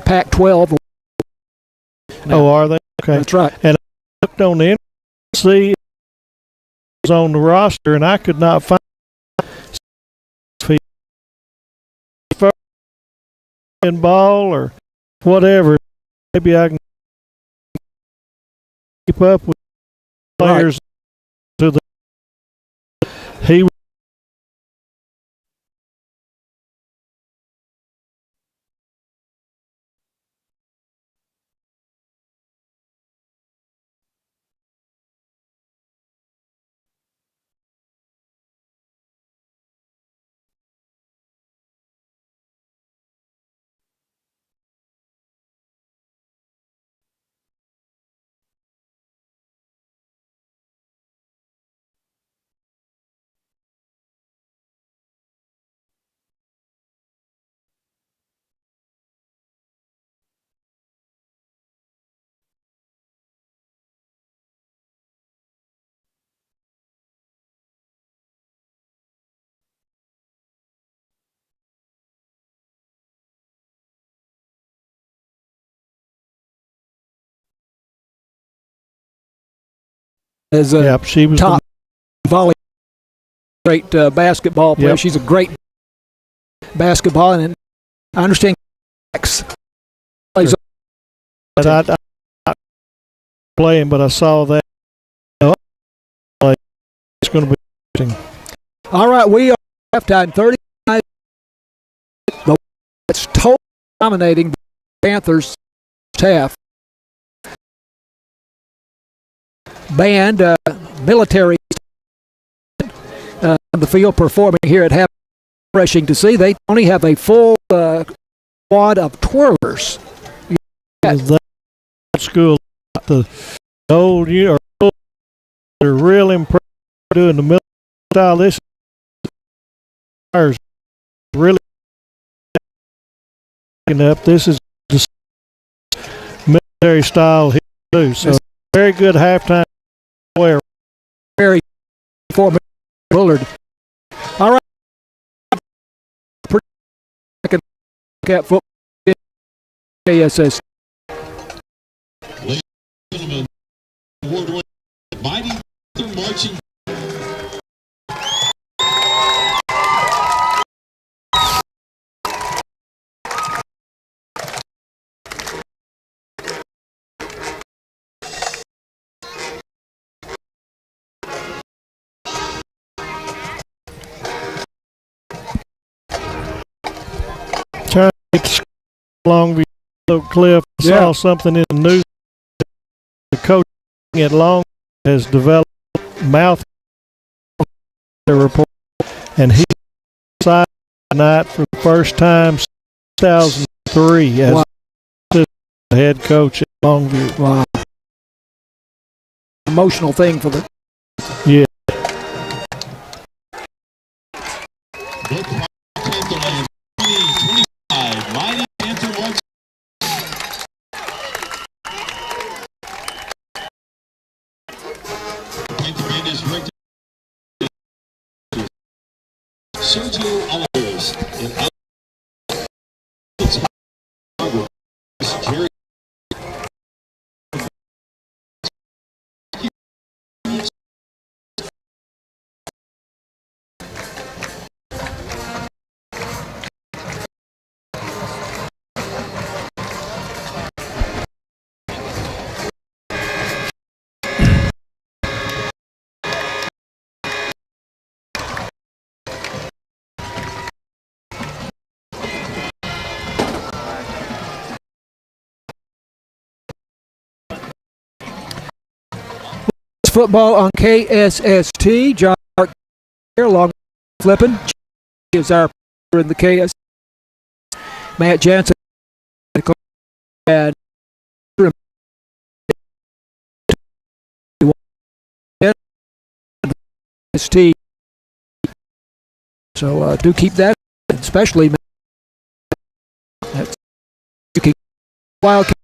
Pac-12. Oh, are they? Okay. That's right. And I looked on the see it was on the roster, and I could not find in ball or whatever. Maybe I can keep up with players to the he. As a Yep, she was top volley, great basketball player. Yep. She's a great basketball, and I understand plays. but I playing, but I saw that. It's going to be interesting. All right, we are halftime 30. It's totally dominating the Panthers half. Band, military on the field performing here at half. Refreshing to see. They only have a full squad of twirlers. That school, the old year, they're real impressed doing the military style. This is really picking up. This is the military style here too. So very good halftime player. Very for Bullard. All right. At football. KSS. Ladies and gentlemen, award-winning Mighty Panther marching. Trying to get Longview Cliff. I saw something in the news. The coach at Long has developed mouth report, and he decided tonight for the first time since 2003 as the head coach at Longview. Wow. Emotional thing for the. Yeah. Mighty Panther marching. Panther band is directed Sergio Alvarez and Jerry football on KSST. John Mark here, along with Flippin. Is our in the KS. Matt Jansen and ST. So do keep that, especially that's Wildcats.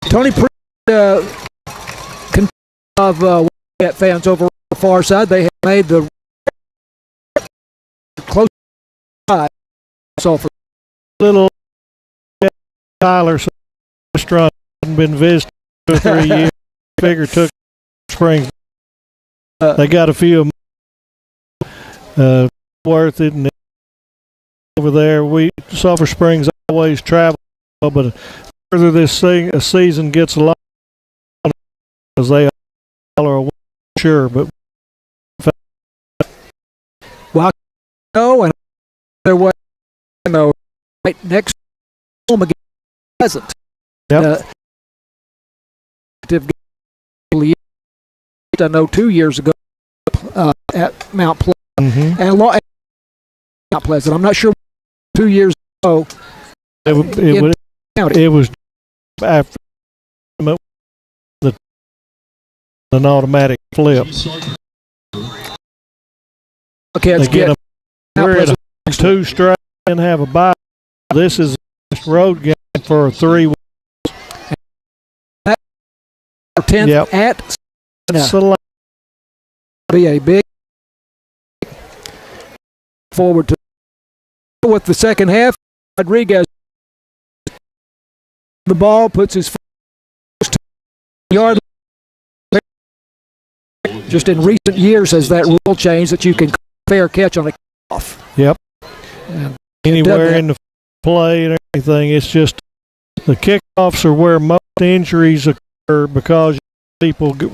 Tony of Wildcat fans over on the far side. They have made the close side. So for Little Tyler restaurant hasn't been visited for 3 years. Figure took Springs. They got a few worth it, and over there Sulphur Springs always travel, but further this season gets a lot because they all are sure, but and their way, right next home again, Pleasant. Yep. I know 2 years ago at Mount Pleasant, and Mount Pleasant. I'm not sure 2 years ago. It was after an automatic flip. Okay, they get them. We're at 2 straight and have a bye. This is a road game for 3 weeks. 10th at Salina. Be a big forward to with the second half. Rodriguez the ball puts his first yard. Just in recent years has that rule changed that you can fair catch on a kickoff. Yep. And anywhere in the play and everything, it's just the kickoffs are where most injuries occur because people get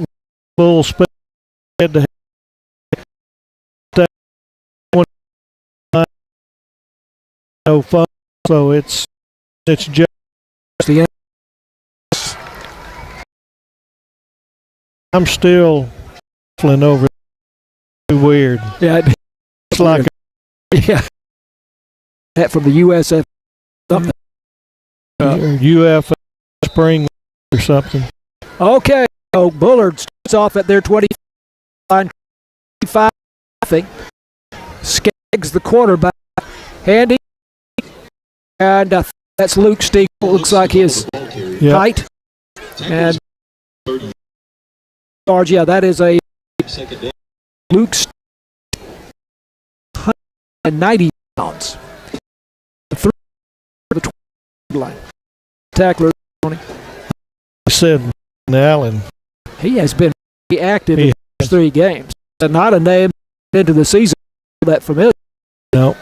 full speed head to head. No fun, so it's just the I'm still feeling over too weird. Yeah, it's like that from the USF something. UF spring or something. Okay, so Bullard starts off at their 25, I think. Skaggs the quarterback, handy. And that's Luke Stiegel. Looks like his height. And that is a Luke 190 pounds. The 3 the 20 line. Tackler. Said Allen. He has been active in the 3 games. And not a name into the season that familiar. No.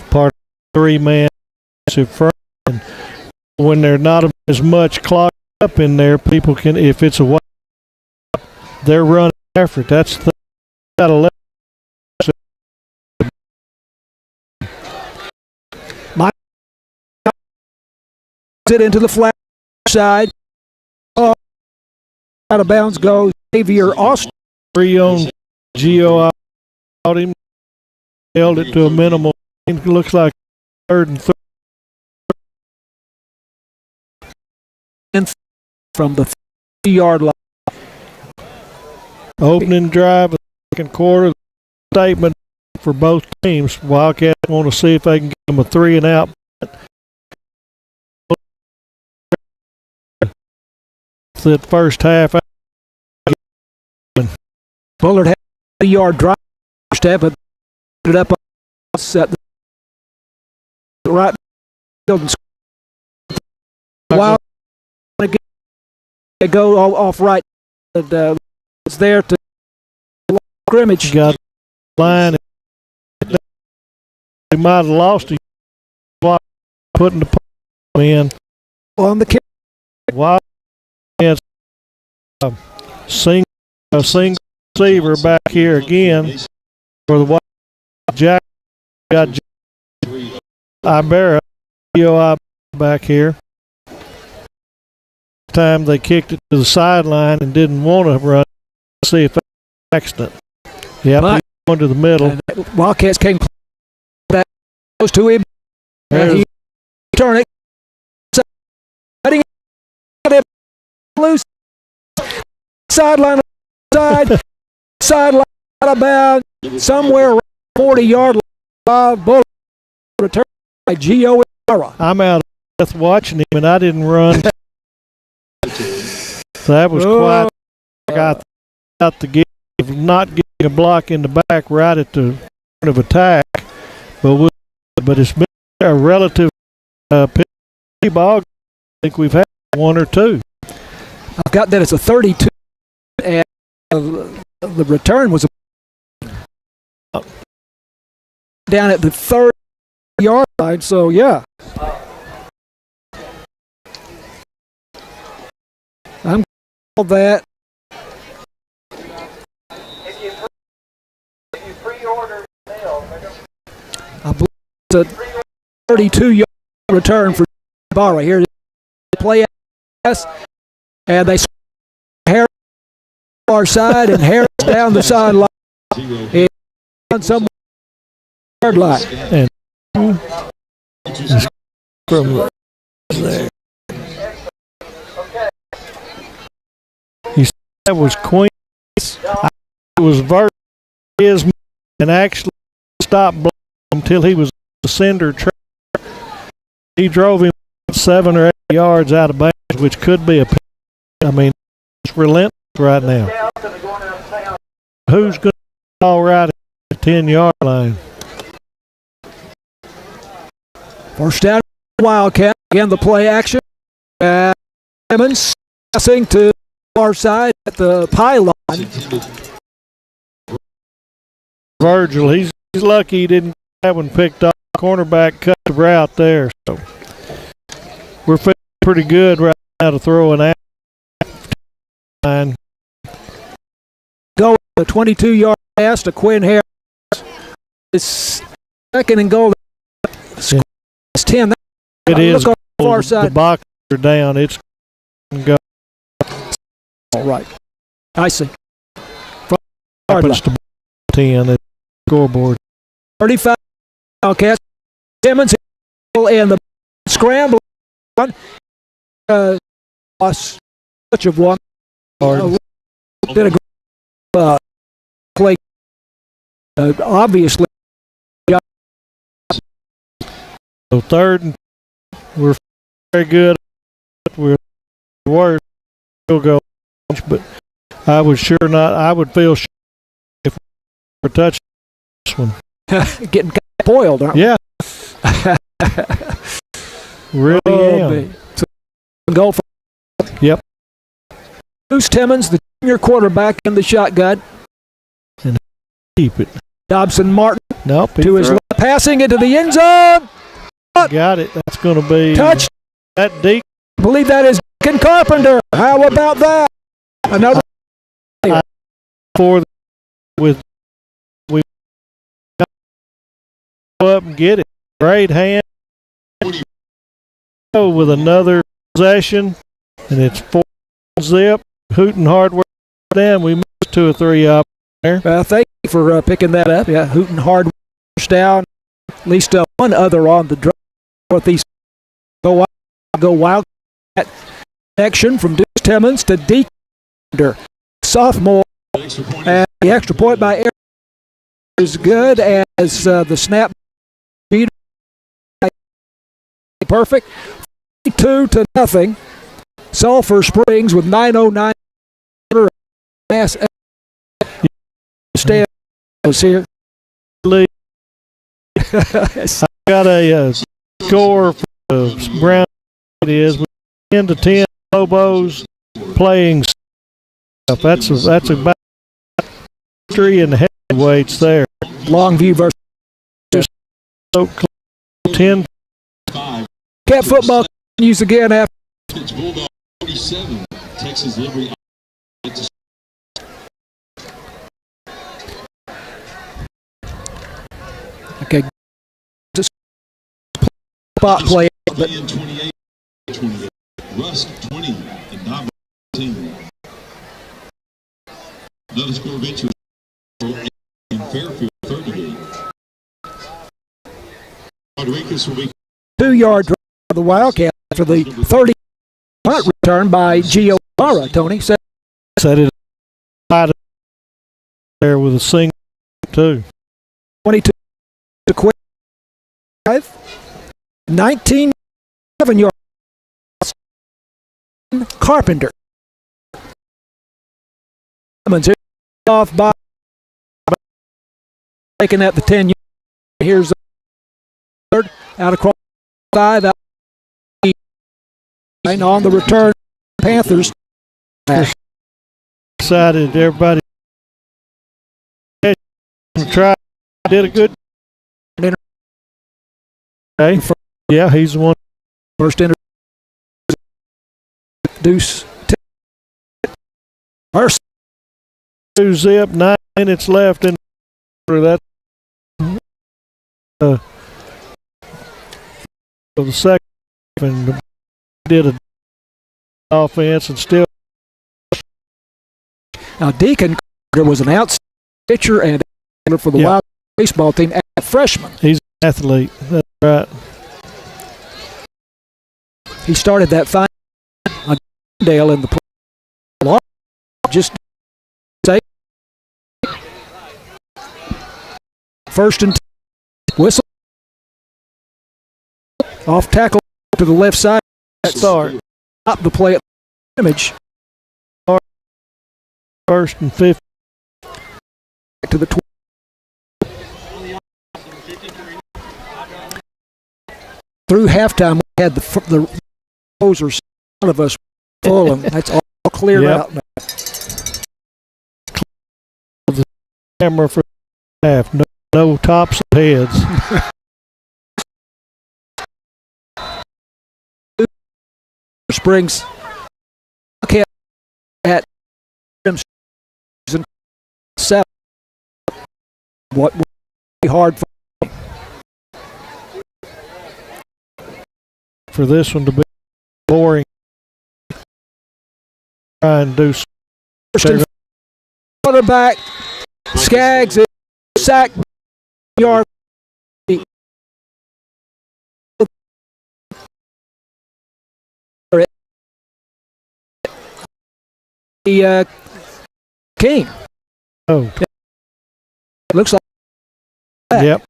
Part 3-man. Front. And when they're not as much clogged up in there, people can, if it's a white, they're running after it. That's the got 11. It into the flat side. Out of bounds goes Xavier Austin. 3 on Geo out him. Held it to a minimal. It looks like 3rd and 3rd. From the 3-yard line. Opening drive of the second quarter. Statement for both teams. Wildcats want to see if they can get them a 3 and out. That first half. Bullard had a 3-yard drive first half, but put it up set the right field. While they go off right, and it's there to scrimmage. Got line. They might have lost it. Putting the in on the kick. Wild single receiver back here again for the Wild. Jack got Ibarra back here. time they kicked it to the sideline and didn't want to run. See if it was an accident. Yep, But- he's going to the middle. And Wildcats came back close to him. And he turned it. Heading it loose. Sideline side. Sideline out of bounds. Somewhere around 40-yard line. Bullard return by Gio Ibarra. I'm out of breath watching him, and I didn't run. So that was quite. I got out the give of not getting a block in the back right at the point of attack, but it's been a relative ball. I think we've had one or two. I've got that it's a 32, and the return was down at the 30-yard line. So yeah, I'm all that. I believe it's a 32-yard return for Barra. Here they play us, and they Harris far side and Harris down the sideline. On some yard line. And from there. He said that was Queen. It was Vert and actually stopped until he was the sender track. He drove him 7 or 8 yards out of bounds, which could be a penalty. I mean, it's relentless right now. Who's going to call right at the 10-yard line? First down, Wildcat. Again, the play action. Simmons passing to the far side at the pylon. Virgil, he's lucky he didn't get that one picked off. Cornerback cut the route there. So we're feeling pretty good right now to throw an line. Go a 22-yard pass to Quinn Harris. It's second and goal. It's 10. It is. Look on the far The side. box are down. It's go. All right. I see. Happens to 10. The scoreboard. 35 Wildcats. Simmons and the scramble. Lost touch of one. Did a play. Obviously. So third, and we're very good. We're worse. We'll go, but I would feel sure if we were touching this one. Getting spoiled, aren't we? Yeah. Really am. So, goal for Yep. Bruce Timmons, the junior quarterback in the shotgun. And keep it. Dobson Martin Nope. to his left, passing into the end zone. Got it. That's going to be Touch. that deep. I believe that is Deacon Carpenter. How about that? Another For with we go up and get it. Great hand. With another possession, and it's 4-zip. Hooten Hardware down. We missed 2 or 3 up there. thank you for picking that up. Yeah, Hooten Hardware down. At least one other on the northeast. Go wild. Connection from Deuce Timmons to Deacon, sophomore. And the extra point by Eric is good as the snap. Perfect. 2-0. Sulphur Springs with 9:09. Mass stand was here. I got a score for the Brown. It is 10-10. Lobos playing stuff. That's about 3 and heavyweights there. Longview versus So 10. Cat football continues again after. It's Bulldog 47. Texas Liberty. Okay. Just spot play. But 28. Rust 20. dominant team. Another score of interest in Fairfield, 38. Rodriguez will be 2-yard drive for the Wildcats after the 30 punt return by Gio Mara. Tony said it there with a single too. 22 to quick drive. 19 7-yard Carpenter. Simmons off by taking at the 10 yard. Here's the third out across 5 out on the return. Panthers Excited, everybody try. Did a good. Okay. Yeah, he's the one. First inter Deuce. First 2-zip, 9 minutes left in that. For the second, and did a offense and still. Now Deacon was an outstanding pitcher and for the Wild baseball team as a freshman. He's an athlete. That's right. He started that fine on Dale in the play. Just say first and whistle off tackle to the left side. Start. Stop the play at image. First and 50. To the 20. Through halftime, we had the closers in front of us full, and that's all cleared out now. The camera for half. No tops of heads. Springs at 7. What would be hard for this one to be boring. Try and do quarterback. Skaggs is sacked. Yard. The King. Oh. Looks like that. Yep.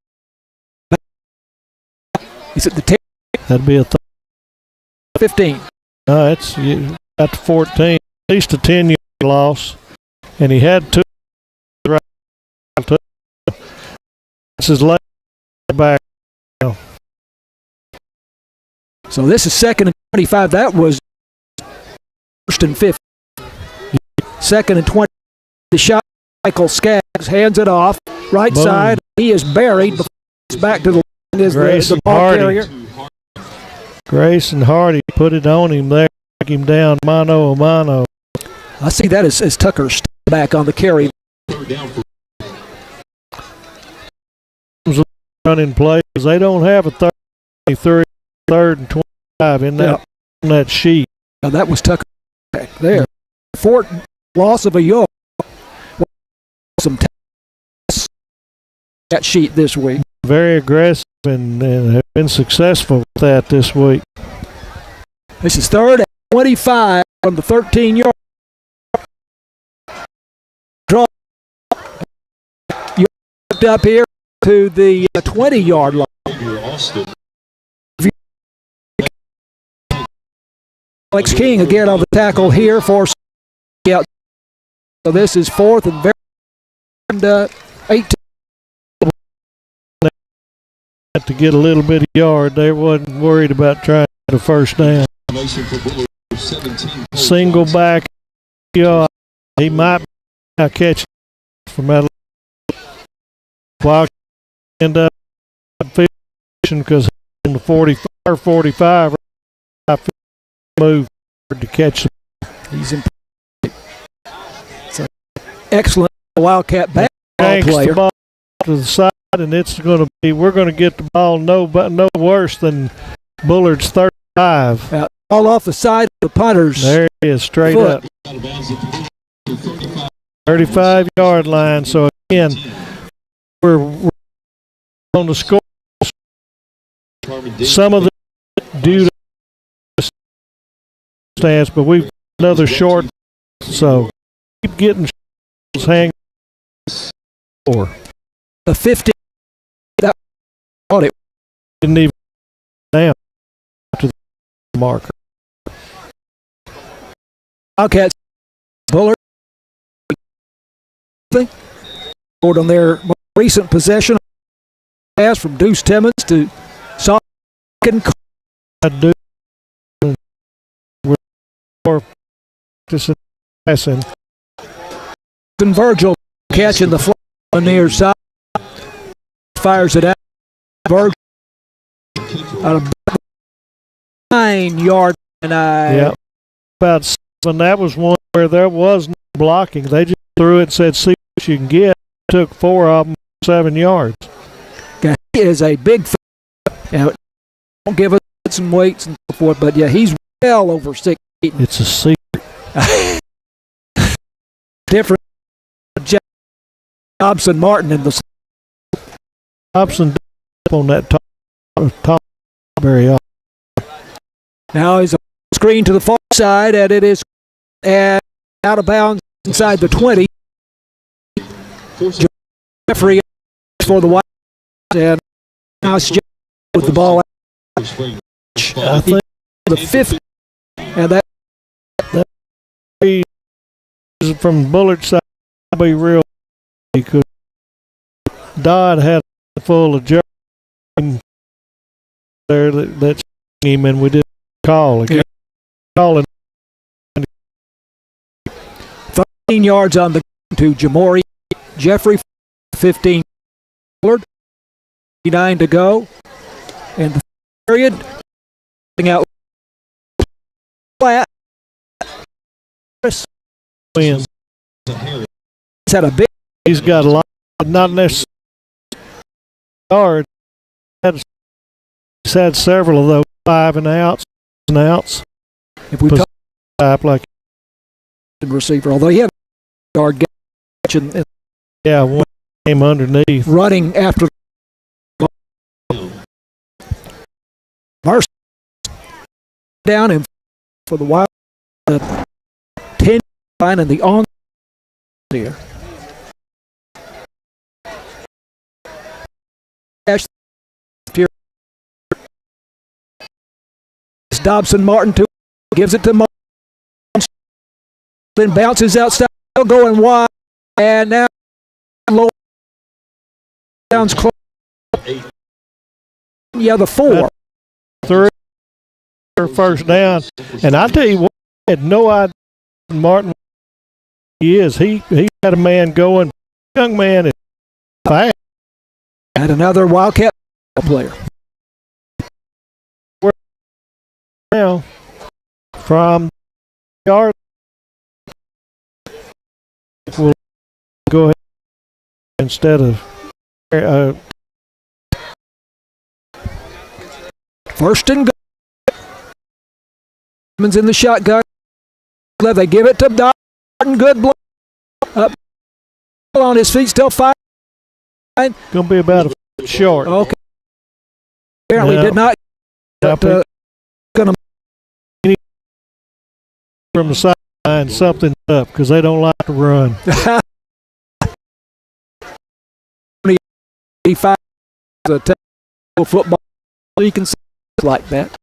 He's at the 10. That'd be a 15. No, it's at the 14. At least a 10-yard loss. And he had 2. This is late back. So this is 2nd and 25. That was 1st and 50. 2nd and 20. The shot. Michael Skaggs hands it off. Right Boom. side. He is buried. Before it's back to the line is the ball Hardy. carrier. Grayson Hardy put it on him there. Took him down mano a mano. I see that as Tucker back on the carry. Running plays. They don't have a 33, 3rd and 25 in that on that sheet. Now that was Tucker back there. Fort loss of a yard. Some that sheet this week. Very aggressive and have been successful with that this week. This is 3rd and 25 from the 13-yard. Draw. You're up here to the 20-yard line. Alex King again on the tackle here for out. So this is 4th and 18. To get a little bit of yard, they wasn't worried about trying to get a first down. Single back, he might catch from that. While end up fishing because in the 45 move to catch the. He's in. It's an excellent Wildcat basketball player. The ball to the side, and it's going to be. We're going to get the ball no worse than Bullard's 35. all off the side of the punter's There he is, straight foot. up. 35-yard line. So again, we're on the score. Some of the due to stance, but we've another short. So keep getting hang for the 50. That thought it didn't even down to the marker. Wildcats Bullard scored on their most recent possession pass from Deuce Timmons to Sauken. I do more just passing. Virgil catching the flag on the near side, fires it out. Virgil out of 9-yard line. Yeah, about 7. That was one where there was no blocking. They just threw it and said, "See what you can get." Took 4 of them, 7 yards. He is a big. Now, don't give us some weights and so forth, but yeah, he's well over 6 feet. It's a secret. Different. Dobson Martin in the Dobson on that top very often. now he's a screen to the far side, and it is out of bounds inside the 20. Jeffrey for the White, and now it's Jeff with the ball. I think The 50, and that is from Bullard side. I'll be real because Dodd had a full of jerk there that's him, and we didn't call again. Calling 13 yards on the to Jamori Jeffrey, 15 Bullard, 9 to go, and the period out flat. wins. He's had a big. He's got a lot, not necessarily yards. He's had several of those 5 and outs, If we type like receiver, although he had a guard catch and yeah, one came underneath. running after Marcy down and for the Wild 10 line and the on here. Dobson Martin to gives it to Martin, then bounces outside, going wide, and now low downs close. Yeah, the 4. 3 first down, and I tell you what, I had no idea Martin he is. He had a man going. Young man is fast. And another Wildcat player. Now from yard, we'll go ahead instead of First and goal. Simmons in the shotgun. They give it to Martin. Good block. Up on his feet, still firing. gonna be about a foot short. Okay. Apparently Yeah. did not. But, gonna from the sideline, something up because they don't like to run. 85 a tackle football. You can see it like that.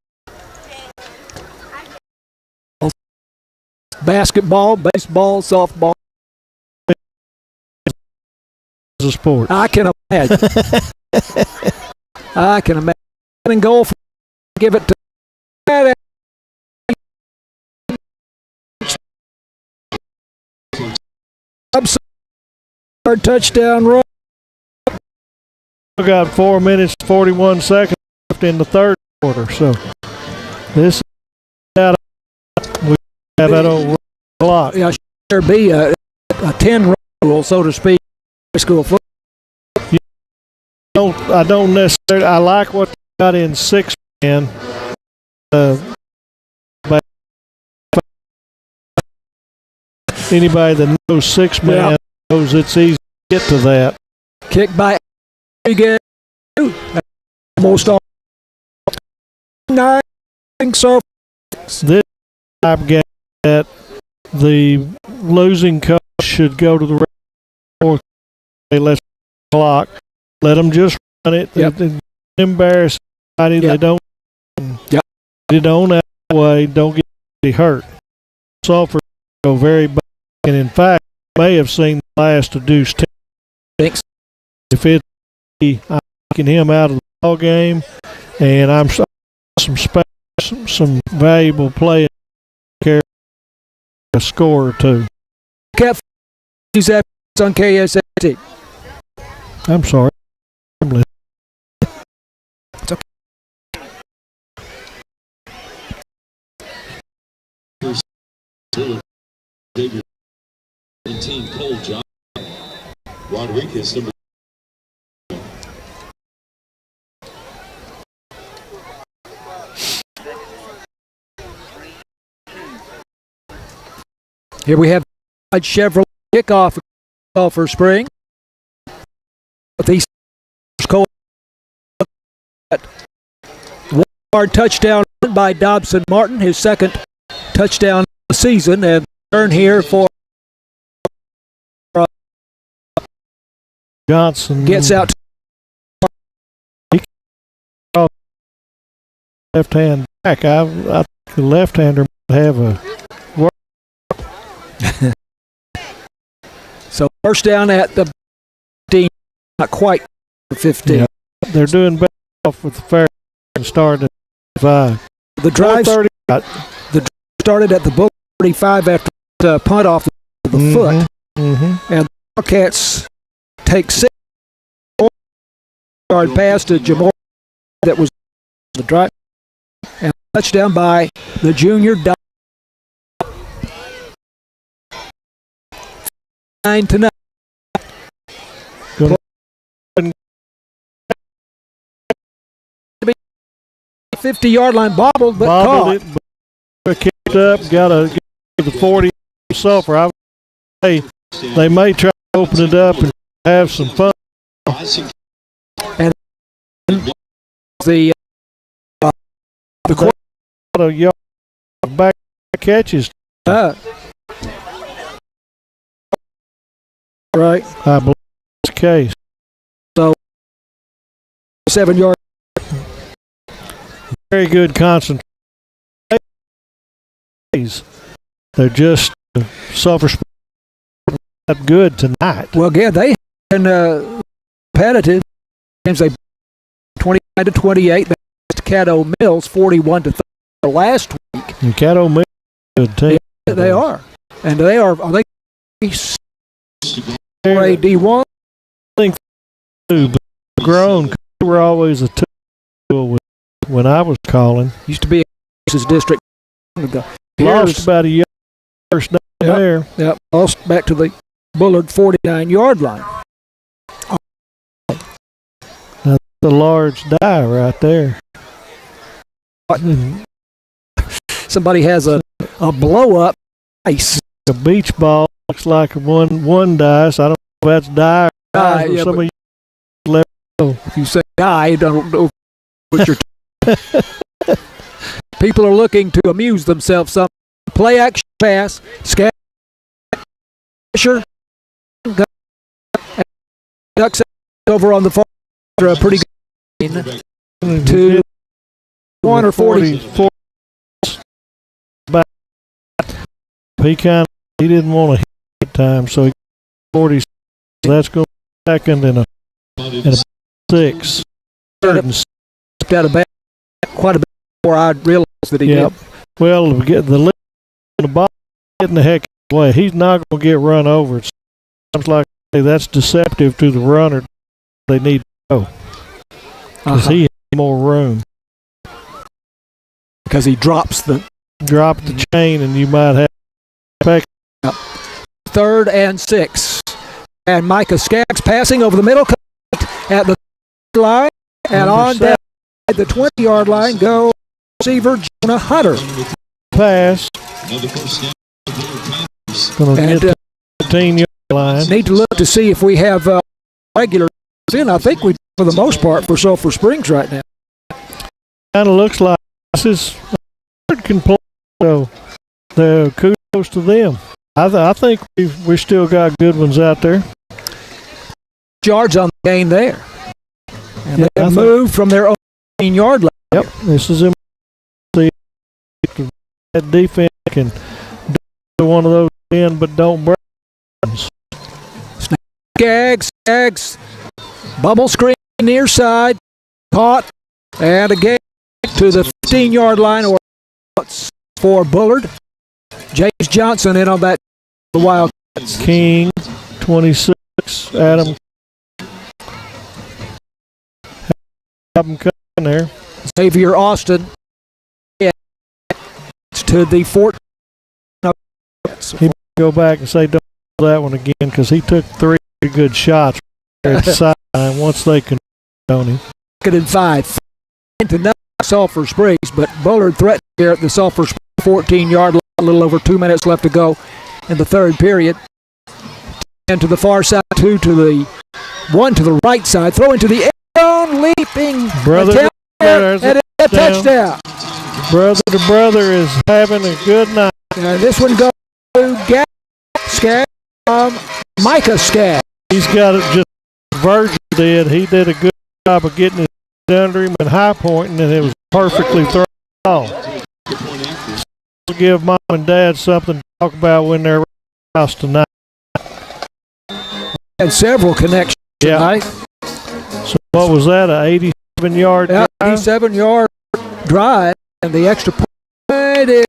Basketball, baseball, softball. It's a sport. I can imagine. I can imagine. And goal for give it to touchdown run. We got 4 minutes 41 seconds left in the third quarter, so this is out. We have that old clock. Yeah, there be a 10 rule, so to speak. High school football. I don't necessarily. I like what they got in 6 man. anybody that knows six-man knows it's easy to get to that. Kick by again. Almost all 9. So This type game that the losing coach should go to the fourth. Let's clock. Let them just run it. Yep. They embarrass anybody. Yep. They don't. Yep. They don't that way. Don't get hurt. Sulphur go very back, and in fact, may have seen the last of Deuce. thanks. If it's I'm taking him out of the ball game, and I'm some valuable play carry a score or two. Cat is on KSAT. I'm sorry. It's okay. David 17, Cole John Rodriguez, number Here we have Chevrolet kickoff for Spring. The Bullard touchdown by Dobson Martin, his second touchdown of the season, and turn here for Johnson gets out left hand back. I think the left hander might have a so first down at the 15, not quite 15. Yeah, they're doing better off with the fair and started at 5. The drive started at the Bullard 35 after the punt off the foot, and the Wildcats take 6 yard pass to Jamor that was the drive, and touchdown by the junior. 9-9. 50-yard line bobbled, but caught. It, kicked up, got to the 40 Sulphur. I would say they may try to open it up and have some fun. And the yard back catches. Right. I believe it's the case. So 7 yard. Very good concentration. They're just Sulphur that good tonight. Well, again, they been competitive. Games they 29-28. That's Caddo Mills 41-30 last week. And Caddo Mills good team. Yeah, they are, and they are. Are they D1? I think two, but grown. They were always a 2 when I was calling. Used to be a district. Lost about a yard first down there. Yep, lost back to the Bullard 49-yard line. That's a large die right there. Somebody has a blow up ice. A beach ball looks like one dice. I don't know if that's die or Yeah, some of you left. If you say die, I don't know what you're People are looking to amuse themselves. Some play action pass, scatter, ducks over on the far. A pretty good to 1 or 40. He didn't want to hit time, so he 40. That's going second and a 6. Out of bad quite a bit before I realized that he did. Well, to get the ball getting the heck away, he's not going to get run over. It sounds like that's deceptive to the runner. They need to go because he has more room. Because he drops the chain, and you might have. 3rd and 6, and Micah Skaggs passing over the middle at the line, and on down at the 20-yard line go receiver Jonah Hunter. Pass. Going to And, get to the 15-yard line. need to look to see if we have regular in. I think we, for the most part, for Sulphur Springs right now. Kind of looks like this is can play, so the kudos to them. I think we still got good ones out there. Yards on the gain there. And Yeah, they have moved from their own 15-yard line. Yep, this is that defense can do one of those in, but don't break. Skaggs, bubble screen near side, caught, and again to the 15-yard line or for Bullard. James Johnson in on that, the Wildcats. King, 26, Adam coming there. Xavier Austin to the 14. He go back and say don't do that one again because he took 3 good shots at the sideline once they can on him. Second and 5. Into nothing Sulphur Springs, but Bullard threatened here at the Sulphur Springs 14-yard line. A little over 2 minutes left to go in the third period. And to the far side, 2 to the 1 to the right side. Throw into the end zone, leaping. Brother, there's and a touchdown. Brother to brother is having a good night. And this one goes to Skaggs, Micah Skaggs. He's got it just Virgil did. He did a good job of getting it under him and high pointing, and it was perfectly thrown off. So give mom and dad something to talk about when they're at the house tonight. Had several connections tonight. So what was that, a 87-yard drive? 87-yard drive, and the extra point is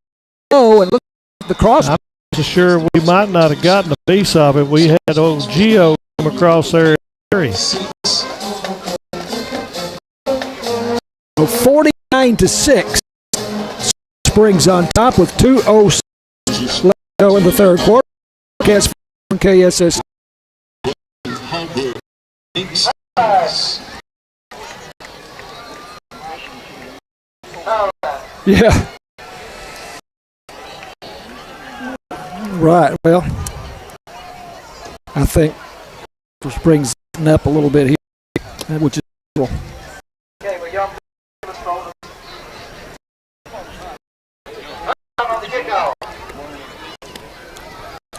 and look at the cross. I'm not sure we might not have gotten a piece of it. We had old Gio come across there. 49-6. Springs on top with 2:06 left to go in the third quarter. Cats from KSS. Yeah. Right. Well, I think Springs up a little bit here, which is cool.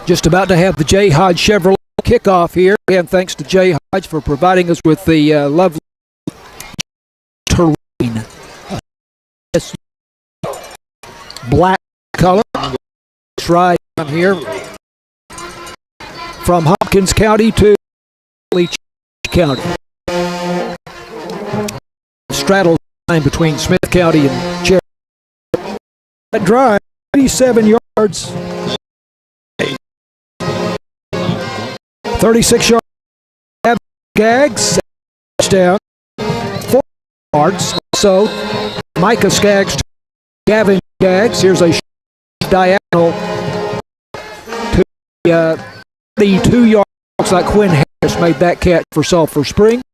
Just about to have the J. Hodge Chevrolet kickoff here. Again, thanks to J. Hodge for providing us with the lovely terrain. Black color. Let's ride on here from Hopkins County to Leach County. Straddles the line between Smith County and Cherry. That drive, 87 yards. 36 yards. Skaggs touchdown. 4 yards. So Micah Skaggs to Gavin Skaggs. Here's a diagonal to 32 yards. Looks like Quinn Harris made that catch for Sulphur Springs.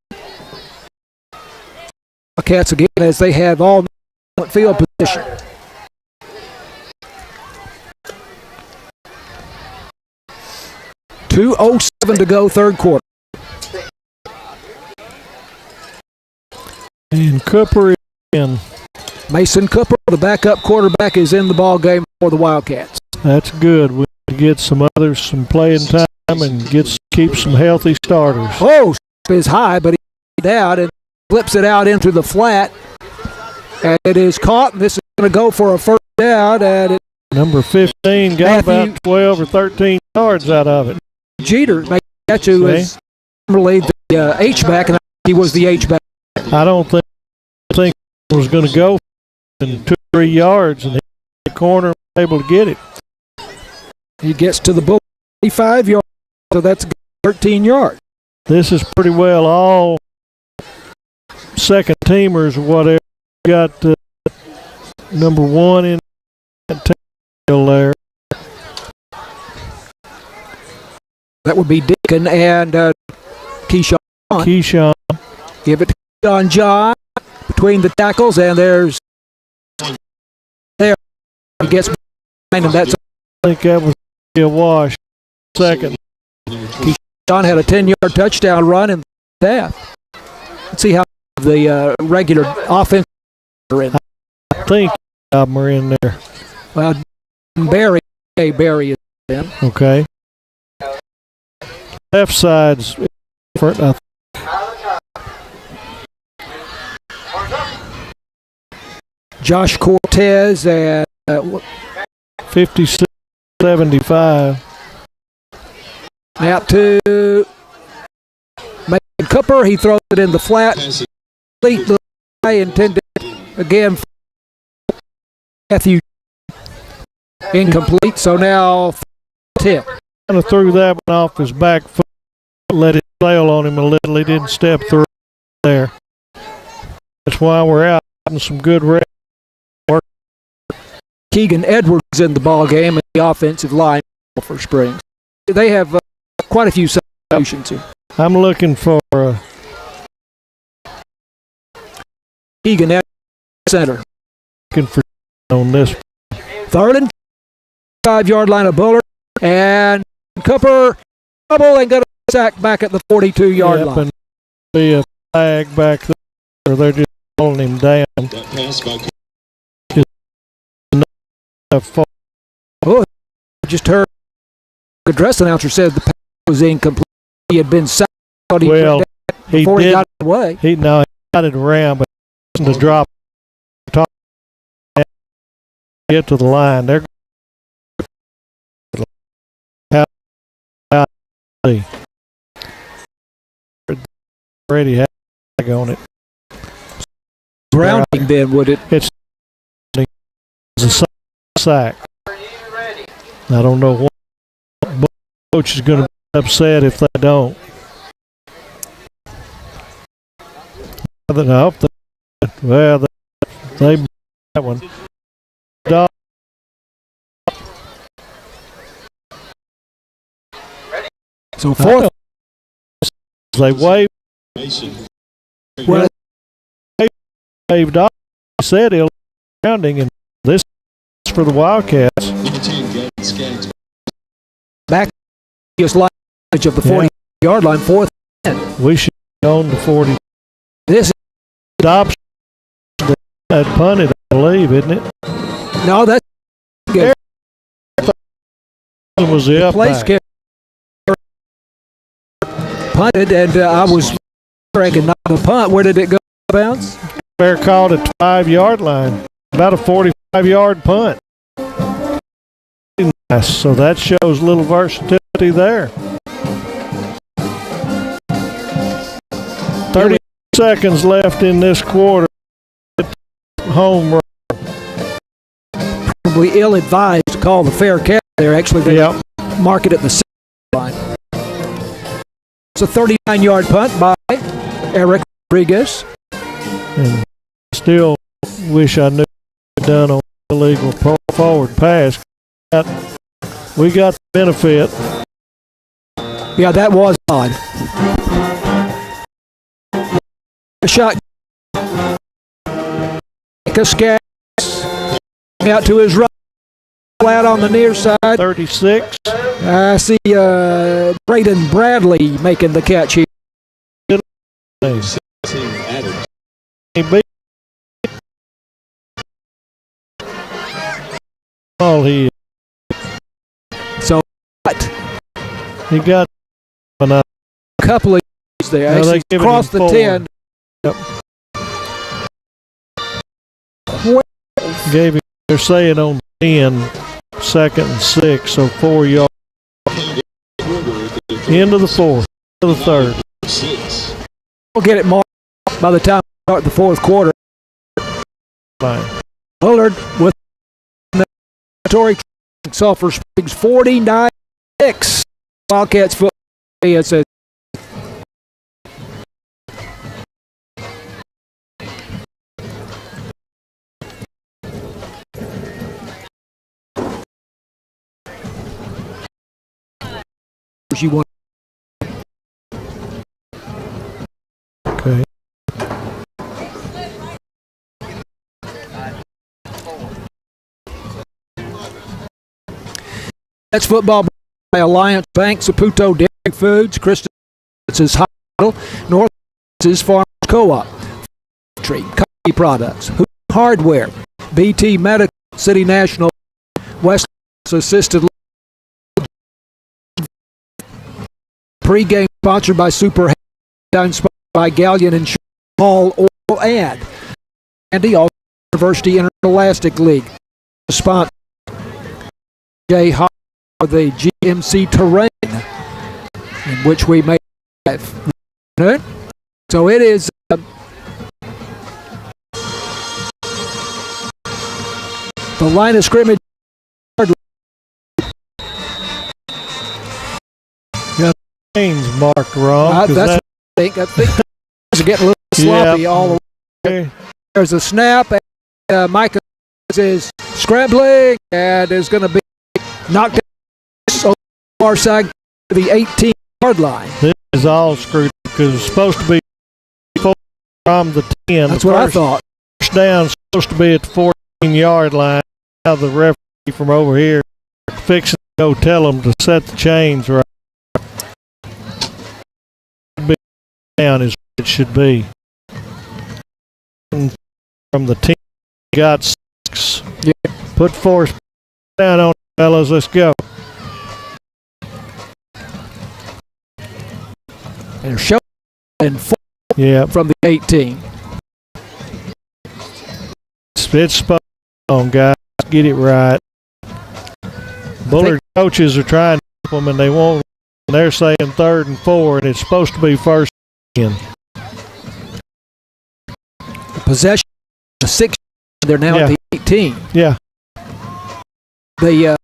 Cats again as they have all field position. .207 to go, third quarter. And Cooper is in. Mason Cooper, the backup quarterback, is in the ball game for the Wildcats. That's good. We get some others some playing time and keep some healthy starters. Oh, is high, but he out and flips it out into the flat. And it is caught, and this is going to go for a first down. And number 15 got about 12 or 13 yards out of it. Jeter made that who is normally the H-back, and he was the H-back. I don't think it was going to go in 2 or 3 yards, and he hit the corner and was able to get it. He gets to the Bullard 35 yards, so that's 13 yards. This is pretty well all second teamers or whatever. Got number 1 in that tail there. That would be Deacon and Keyshawn. Give it to Keyshawn John between the tackles, and there's there. He gets behind him. That's I think that was be a wash. Second. John had a 10-yard touchdown run in that. Let's see how the regular offense are in. I think them are in there. Well, Barry is in. Okay. Left side's different. Josh Cortez at 56-75. Snap to Macon Cooper. He throws it in the flat. Complete the play intended again for Matthew. Incomplete. So now 10. Kind of threw that one off his back foot. Let it sail on him a little. He didn't step through there. That's why we're out getting some good rest. Keegan Edwards in the ball game and the offensive line for Springs. They have quite a few substitutions here. I'm looking for Keegan Edwards center. looking for on this. 3rd and 5-yard line of Bullard, and Cooper double and got a sack back at the 42-yard line. And be a flag back there. They're just holding him down. That pass by Just heard the address announcer said the pass was incomplete. He had been sacked. Well, before he got away. He got it around, but to drop, get to the line. They're already have a flag on it. Grounding then, would it? It's a sack. I don't know what coach is going to be upset if they don't. I hope well, they that one. So 4th. They waved. Well, They waved off. He said he'll grounding, and this is for the Wildcats. back just line of the 40-yard line, 4th. We should own the 40. This Dobbs had punted, I believe, isn't it? no, that's good. Was the Place up kick punted, and I was ranking not the punt. Where did it go bounce? Fair called at 5-yard line, about a 45-yard punt. Nice. So that shows a little versatility there. 30 seconds left in this quarter. Home run. Probably ill-advised to call the fair catch there. Actually, they mark it at the 6 line. It's a 39-yard punt by Eric Rodriguez. And still wish I knew what I'd done on the illegal forward pass. We got the benefit. Yeah, that was odd. A shot. Cascades out to his right, flat on the near side. 36. I see Braden Bradley making the catch here. All he So what? he got A couple of years there. Now they He's giving across him the 4. 10. Yep. Gave him, they're saying on 10, 2nd and 6, so 4 yards. Into the 4th, to the 3rd. We'll get it marked by the time we start the 4th quarter. Fine. Bullard with the territory. Sulphur Springs 49-6. Wildcats football. It's a you want. Okay. That's football by Alliance Bank, Saputo Dairy Foods, Christian Hospital, North Farmers Co-op, Tree, Coffee Products, Hood Hardware, BT Medical, City National, West Assisted Pre-game sponsored by Super sponsored by Galleon and Hall Oil Ad. Andy, all University Interelastic League. Sponsor Jay Hall for the GMC Terrain, in which we may have. So it is the line of scrimmage. Names marked wrong. That's what I think. I think it's getting a little sloppy all the way. There's a snap, and Micah is scrambling and is going to be knocked down on the far side to the 18-yard line. This is all screwed up because it's supposed to be from the 10. That's what I thought. First down is supposed to be at the 14-yard line. Now the referee from over here fixing to go tell them to set the chains right. Down is what it should be. From the 10, got 6. Yeah. Put force down on it, fellas. Let's go. And show and 4 from the 18. It's spot on, guys. Get it right. Bullard coaches are trying to help them, and they won't. They're saying 3rd and 4, and it's supposed to be 1st and 10. Possession, 6. They're now at the 18. Yeah. The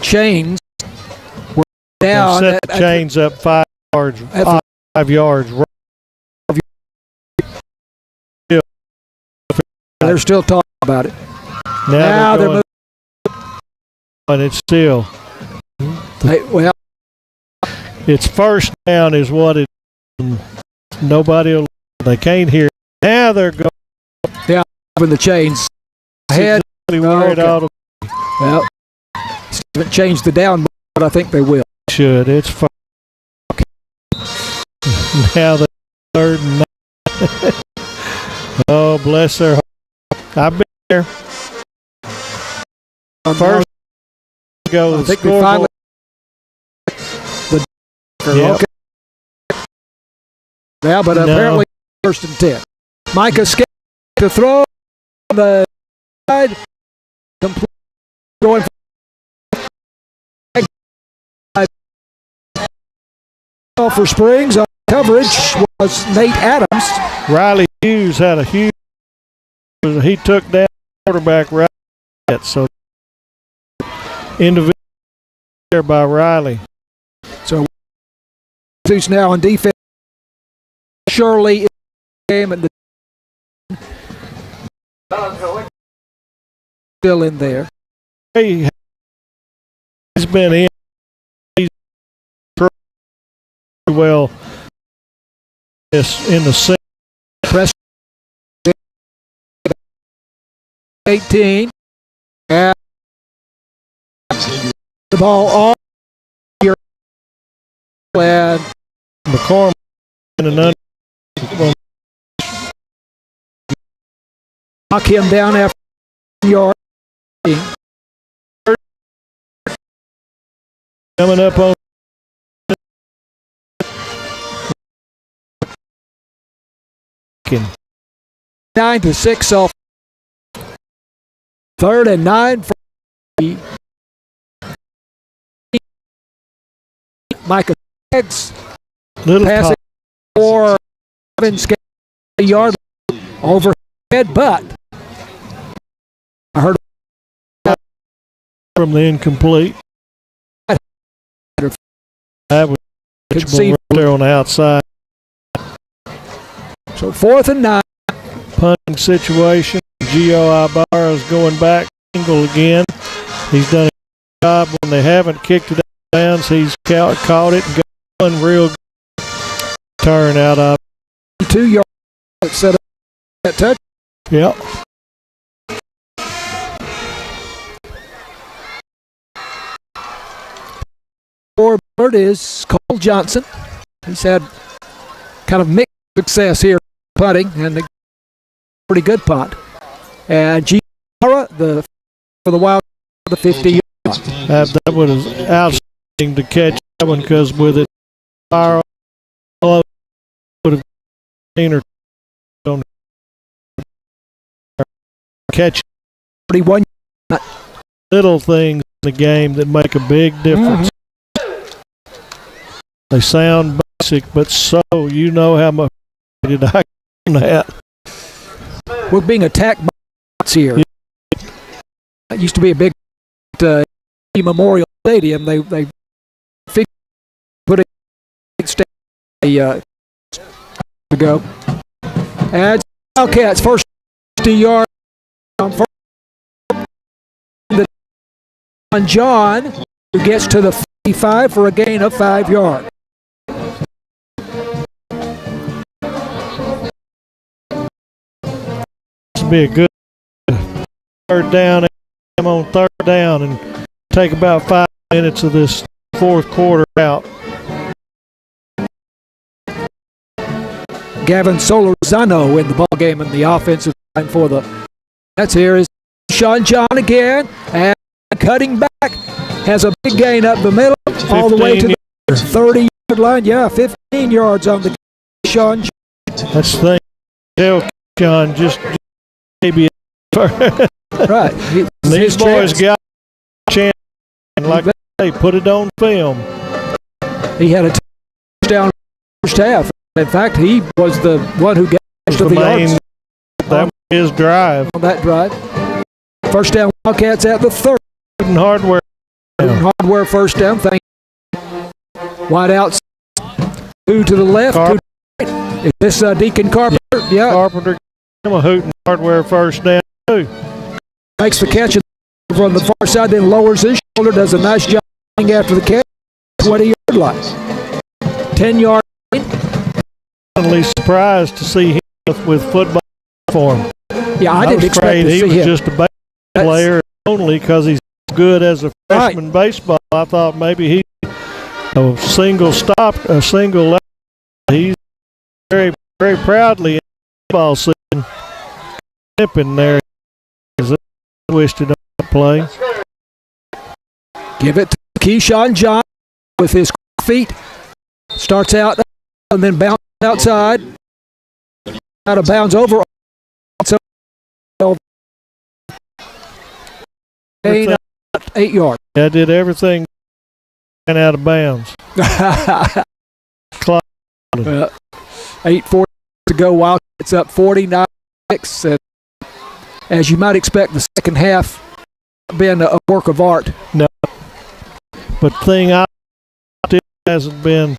chains were down. Set the chains up 5 yards. 5 yards. They're still talking about it. Now they're moving. And it's still. Well, it's 1st down is what it is. Nobody will. They can't hear. Now they're going. Yeah, moving the chains. Ahead. Exactly where it ought to be. Well, haven't changed the down, but I think they will. Should. It's fine. Now the 3rd and 9. Oh, bless their heart. I've been there. First go. I think they finally. Okay. Yeah, but apparently 1st and 10. Micah Skate to throw on the side. Going for Springs on coverage was Nate Adams. Riley Hughes had a huge. He took down quarterback right. So individual there by Riley. So who's now on defense? Shirley in the game and still in there. He's been in. He's well. In the press 18 and the ball off here and McCormick and an knock him down after yard. Coming up on 9-6 off 3rd and 9 for Micah Skaggs. little passing for a yard overhead, but I heard from the incomplete. That was right there on the outside. So 4th and 9. Punting situation. Gio Ibarra's going back single again. He's done a good job when they haven't kicked it out of bounds. He's caught it and got one real good turn out of 2 yards set up that touch. Yep. Bullard is Cole Johnson. He's had kind of mixed success here punting, and a pretty good punt. And G. for the Wild, the 50. That was outstanding to catch that one, because with it fire would have seen her on catch 41. little things in the game that make a big difference. They sound basic, but so you know how much did I on that. We're being attacked by bots here. It used to be a big Memorial Stadium. They figured put it to go. And Wildcats first 50 yards on John, who gets to the 55 for a gain of 5 yards. This would be a good third down. I'm on third down and take about 5 minutes of this fourth quarter out. Gavin Solorzano in the ball game in the offensive line for the. That's here is Sean John again, and cutting back, has a big gain up the middle, all the way to the 30-yard line. Yeah, 15 yards on the Sean John. That's the thing. Tell Sean just maybe. Right. These boys got a chance, and like they put it on film. He had a touchdown first half. In fact, he was the one who got most of the yards. That was his drive. On that drive. First down, Wildcats at the 30. Hardware. Hardware first down. Thank you. Wide out. Two to the left. Two to the right. Is this Deacon Carpenter? Yeah. Carpenter. A Hooten Hardware first down too. Makes the catch from the far side, then lowers his shoulder, does a nice job after the catch. 20-yard line. 10-yard line. Surprised to see him with football form. Yeah, I didn't expect to see him. He was just a baseball player only because he's good as a freshman baseball. I thought maybe he's a single stop, a single left. He's very, very proudly in the ball season. Nipping there. Twisted on the play. Give it to Keyshawn John with his feet. Starts out and then bounces outside. Out of bounds over. Gain 8 yards. I did everything and out of bounds. 8:40 to go. Wildcats up 49-6. As you might expect, the second half been a work of art. No, but thing I still hasn't been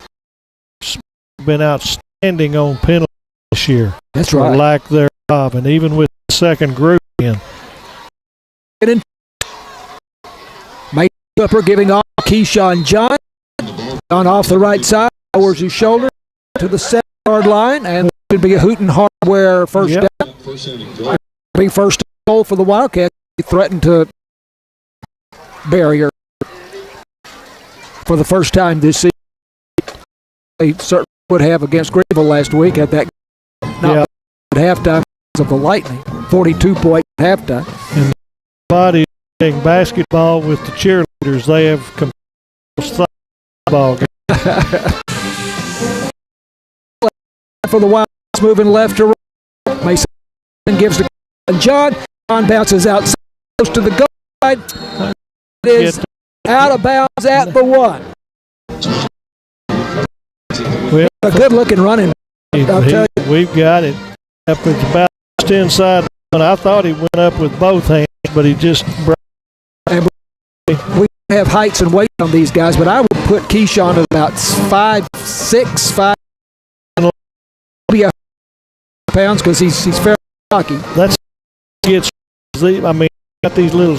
outstanding on penalties this year. That's right. Or lack thereof, and even with the second group in. Mike Cooper giving off Keyshawn John. On off the right side, lowers his shoulder to the 7-yard line, and should be a Hooten Hardware first down. Big first goal for the Wildcats. He threatened to barrier for the first time this season. They certainly would have against Greenville last week at that at halftime of the Lightning. 42-point halftime. And body playing basketball with the cheerleaders. They have ball game. For the Wildcats moving left to right. Mason gives to John. John bounces outside, goes to the goal line. It is out of bounds at the 1. A good-looking running. We've got it up at about just inside. I thought he went up with both hands, but he just broke. And we have heights and weight on these guys, but I would put Keyshawn at about 5'6", 5 pounds because he's fairly cocky. That's gets. I mean, got these little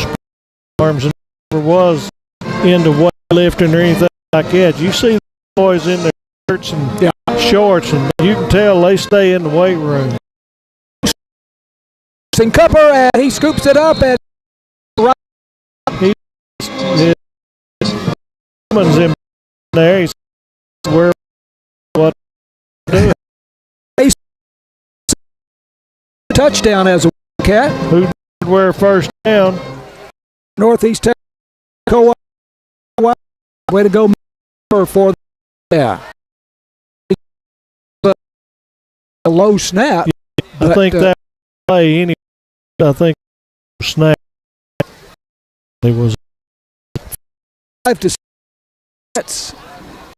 arms and never was into weightlifting or anything like that. You see the boys in their shirts and shorts, and you can tell they stay in the weight room. And Cooper, and he scoops it up and He's in there. touchdown as a Wildcat. Who did wear first down? Northeast Texas. Way to go for a low snap. I think that play anyway. I think snap. It was 5 to 6.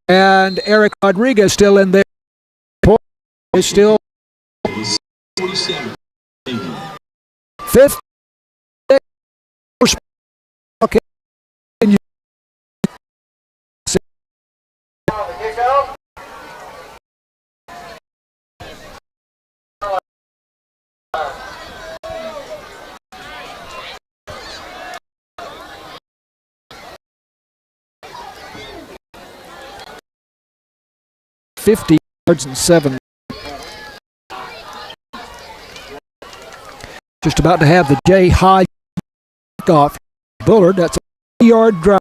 And Eric Rodriguez still in there. Is still 47. fifth. Okay. 50 yards and 7. Just about to have the J. Hodge off. Bullard, that's a 3-yard drive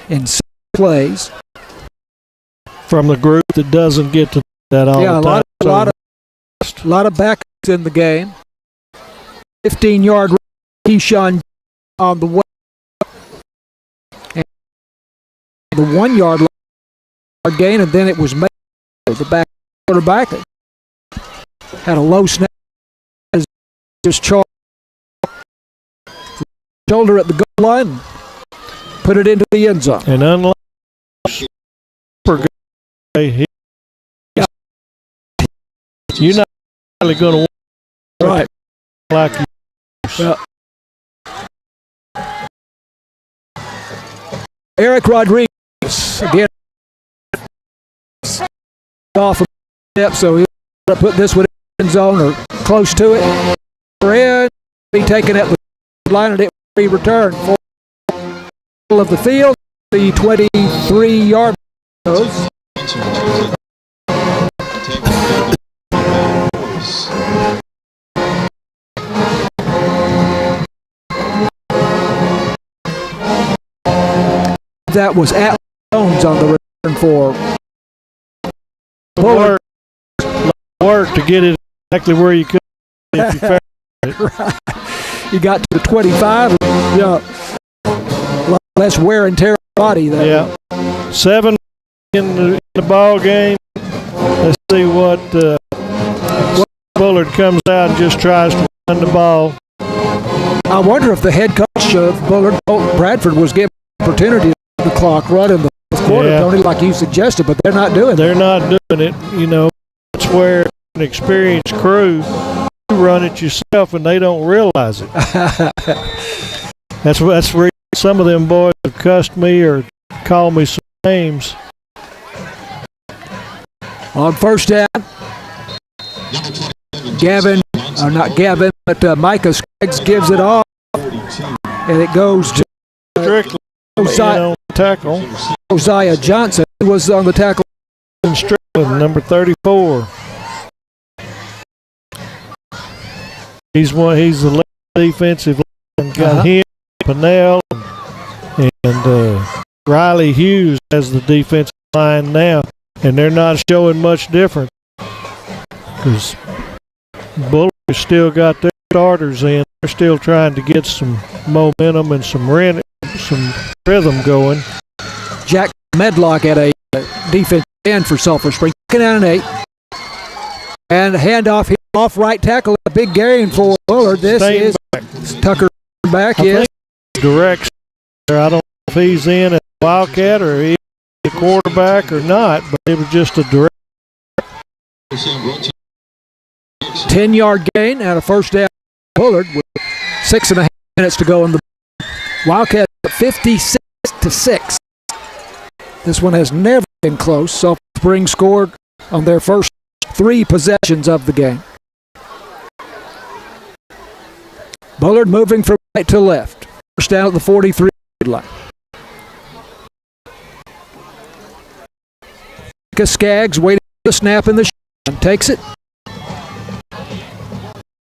in 6 plays. from the group that doesn't get to that all the time. A lot of backups in the game. 15-yard Keyshawn on the way. And the 1-yard gain, and then it was made. The back quarterback had a low snap. Just charged shoulder at the goal line, put it into the end zone. And unlike you're not really going to win Right. like you. Well, Eric Rodriguez again off a step, so he'll put this one in the end zone or close to it. In, be taken at the line, and it will be returned for of the field. The 23-yard goes. That was at Jones on the return for Bullard. Work to get it exactly where you could. If you found it. Right. You got to the 25. Yeah. Less wear and tear on the body there. Yeah. 7 in the ball game. Let's see what Bullard comes out and just tries to run the ball. I wonder if the head coach of Bullard, Colt Bradford, was given the opportunity to the clock run in the fourth quarter, Yeah. Tony, like you suggested, but they're not doing They're not doing it. You know, it's where an experienced crew, you run it yourself and they don't realize it. That's where some of them boys have cussed me or called me some names. On first down, Micah Skaggs gives it off, and it goes to Strickland on tackle. Josiah Johnson, who was on the tackle. Strickland, number 34. He's the lead defensive line. Got him, Pennell, and Riley Hughes as the defensive line now, and they're not showing much difference because Bullard still got their starters in. They're still trying to get some momentum and some rhythm going. Jack Medlock at a defensive end for Sulphur Springs. Second down and 8. And a handoff here off right tackle. A big gain for Bullard. This is Tucker back. Yes. Direct. I don't know if he's in at Wildcat or he's the quarterback or not, but it was just a direct. 10-yard gain and a first down. Bullard with 6.5 minutes to go in the Wildcat 56-6. This one has never been close. Sulphur Springs scored on their first 3 possessions of the game. Bullard moving from right to left. First down at the 43 line. Skaggs waiting for the snap in the shotgun. Takes it.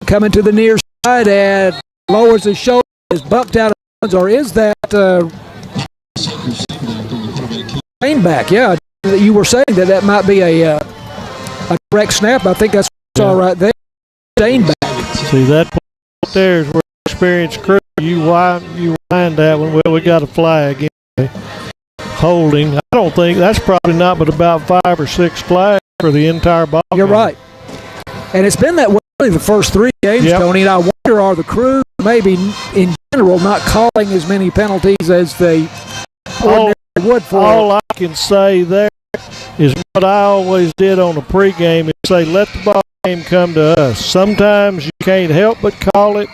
Coming to the near side and lowers his shoulder. Is bumped out of bounds, or is that back? Yeah, you were saying that might be a correct snap. I think that's what I saw right there. Back. See, that point there is where experienced crew, you wind that one. Well, we got a flag anyway. Holding. I don't think that's probably not but about 5 or 6 flags for the entire ball. You're right. And it's been that way the first 3 games, Tony, and I wonder, are the crew maybe in general not calling as many penalties as they ordinarily would for? All I can say there is what I always did on the pregame is say, let the ball game come to us. Sometimes you can't help but call it.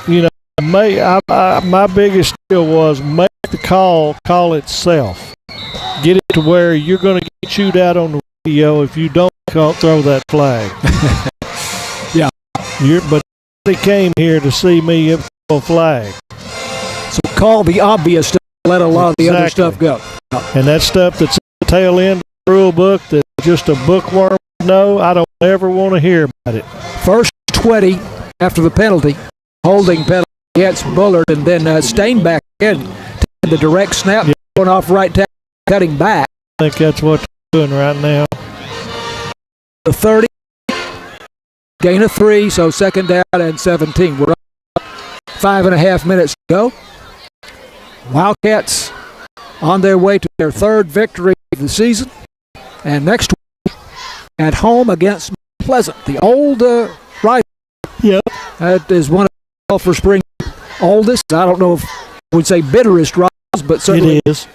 You know, my biggest deal was make the call itself. Get it to where you're going to get chewed out on the radio if you don't throw that flag. Yeah. But they came here to see me throw a flag. So call the obvious stuff, let a lot of the other stuff go. And that stuff that's at the tail end of the rule book that just a bookworm would know, I don't ever want to hear about it. First 20 after the penalty, holding penalty against Bullard, and then Stainback again, the direct snap, going off right tackle, cutting back. I think that's what they're doing right now. The 30, gain of 3, so second down and 17. We're up 5.5 minutes to go. Wildcats on their way to their 3rd victory of the season. And next week at home against Pleasant, the old rival. Yep. That is one of Sulphur Springs' oldest. I don't know if I would say bitterest rivals, but certainly it is.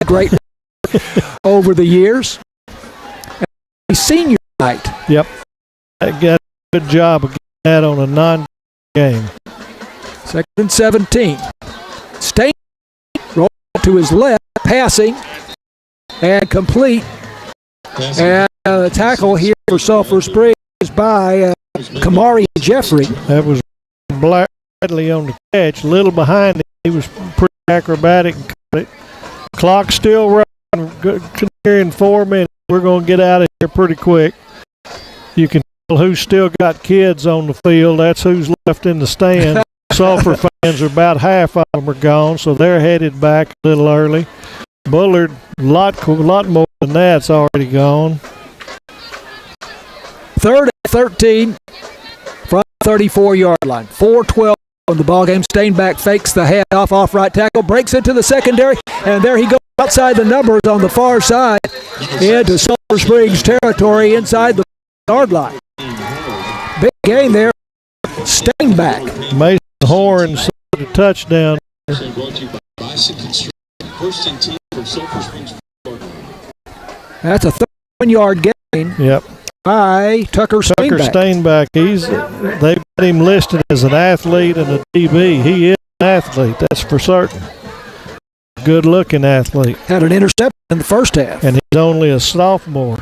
Great over the years. Senior night. Yep. I got a good job of getting that on a non-game. 2nd and 17. Stain roll to his left, passing, and complete. And the tackle here for Sulphur Springs by Kamari Jeffrey. That was Bradley on the catch. A little behind him. He was pretty acrobatic and caught it. Clock still running. Here in 4 minutes. We're going to get out of here pretty quick. You can tell who's still got kids on the field. That's who's left in the stand. Sulphur fans are about half of them are gone, so they're headed back a little early. Bullard, a lot more than that's already gone. 3rd and 13 from the 34-yard line. 4:12 on the ball game. Stainback fakes the handoff off right tackle, breaks into the secondary, and there he goes outside the numbers on the far side into Sulphur Springs territory inside the yard line. Big gain there. Stainback. Mason Horn scored a touchdown. That's a 31-yard gain. Yep. By Tucker Stainback. They've got him listed as an athlete and a DB. He is an athlete, that's for certain. Good-looking athlete. Had an interception in the first half. And he's only a sophomore.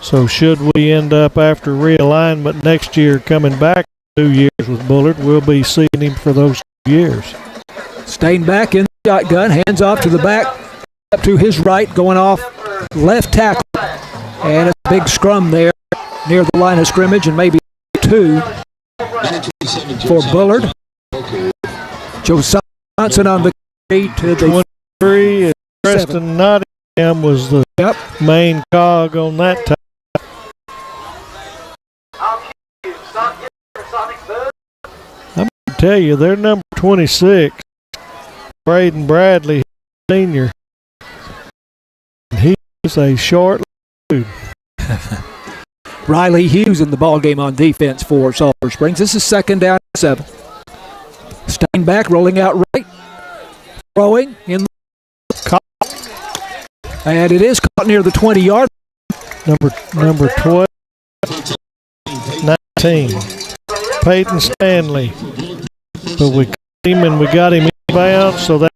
So should we end up after realignment next year coming back 2 years with Bullard, we'll be seeing him for those 2 years. Stainback in the shotgun, hands off to the back, up to his right, going off left tackle. And a big scrum there near the line of scrimmage, and maybe 2 for Bullard. Joe Johnson on the gate to the 23. And Preston Nottingham was the main cog on that time. I'm going to tell you, they're number 26, Braden Bradley, senior. He is a short dude. Riley Hughes in the ball game on defense for Sulphur Springs. This is 2nd down and 7. Stainback rolling out right, throwing in the and it is caught near the 20-yard. Number 12, 19, Peyton Stanley. But we got him and we got him inbound, so that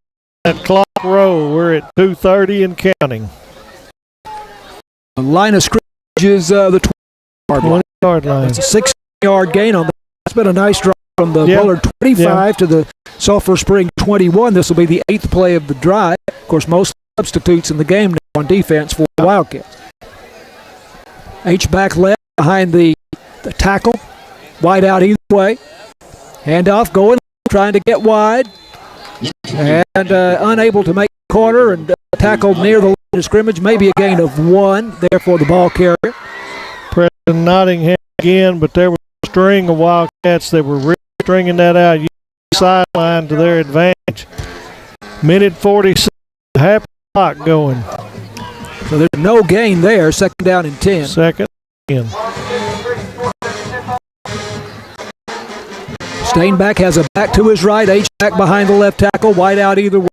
clock roll, we're at 2:30 and counting. The line of scrimmage is the 20-yard line. It's a 6-yard gain on that. It's been a nice drive from the Bullard 25 to the Sulphur Springs 21. This will be the 8th play of the drive. Of course, most substitutes in the game now on defense for the Wildcats. H-back left behind the tackle. Wide out either way. Handoff going, trying to get wide. And unable to make the corner and tackled near the line of scrimmage. Maybe a gain of 1 there for the ball carrier. Preston Nottingham again, but there was a string of Wildcats that were really stringing that out. Sideline to their advantage. Minute 46, half clock going. So there's no gain there. Second down and 10. Second in. Stainback has a back to his right. H-back behind the left tackle. Wide out either way.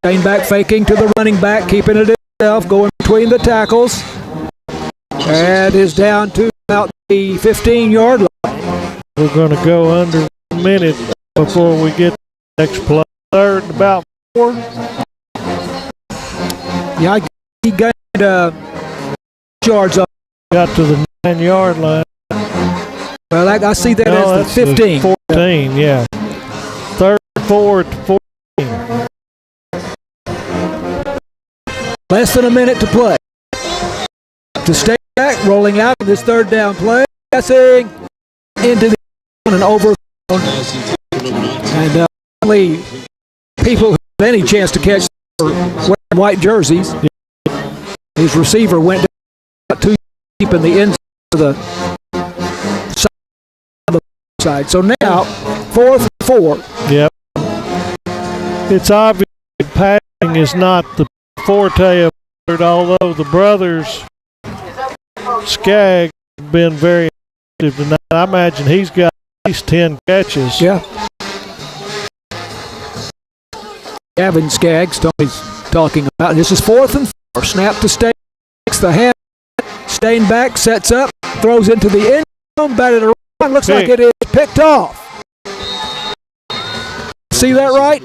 Stainback faking to the running back, keeping it himself, going between the tackles. And is down to about the 15-yard line. We're going to go under a minute before we get the next play. Third, about 4. Yeah, he gained yards up. Got to the 9-yard line. Well, I see that as the 15. 14, yeah. Third, 4 to 14. Less than a minute to play. To stay back, rolling out in this third down play. Passing into the and over. And only people who have any chance to catch wearing white jerseys. His receiver went down too deep in the end of the side. So now, 4th and 4. Yep. It's obvious that passing is not the forte of Bullard, although the brothers Skaggs have been very active tonight. I imagine he's got at least 10 catches. Yeah. Gavin Skaggs, Tony's talking about. This is 4th and 4. Snap to Stain. Takes the hand. Stainback sets up. Throws into the end zone. Batted around. Looks like it is picked off. See that right?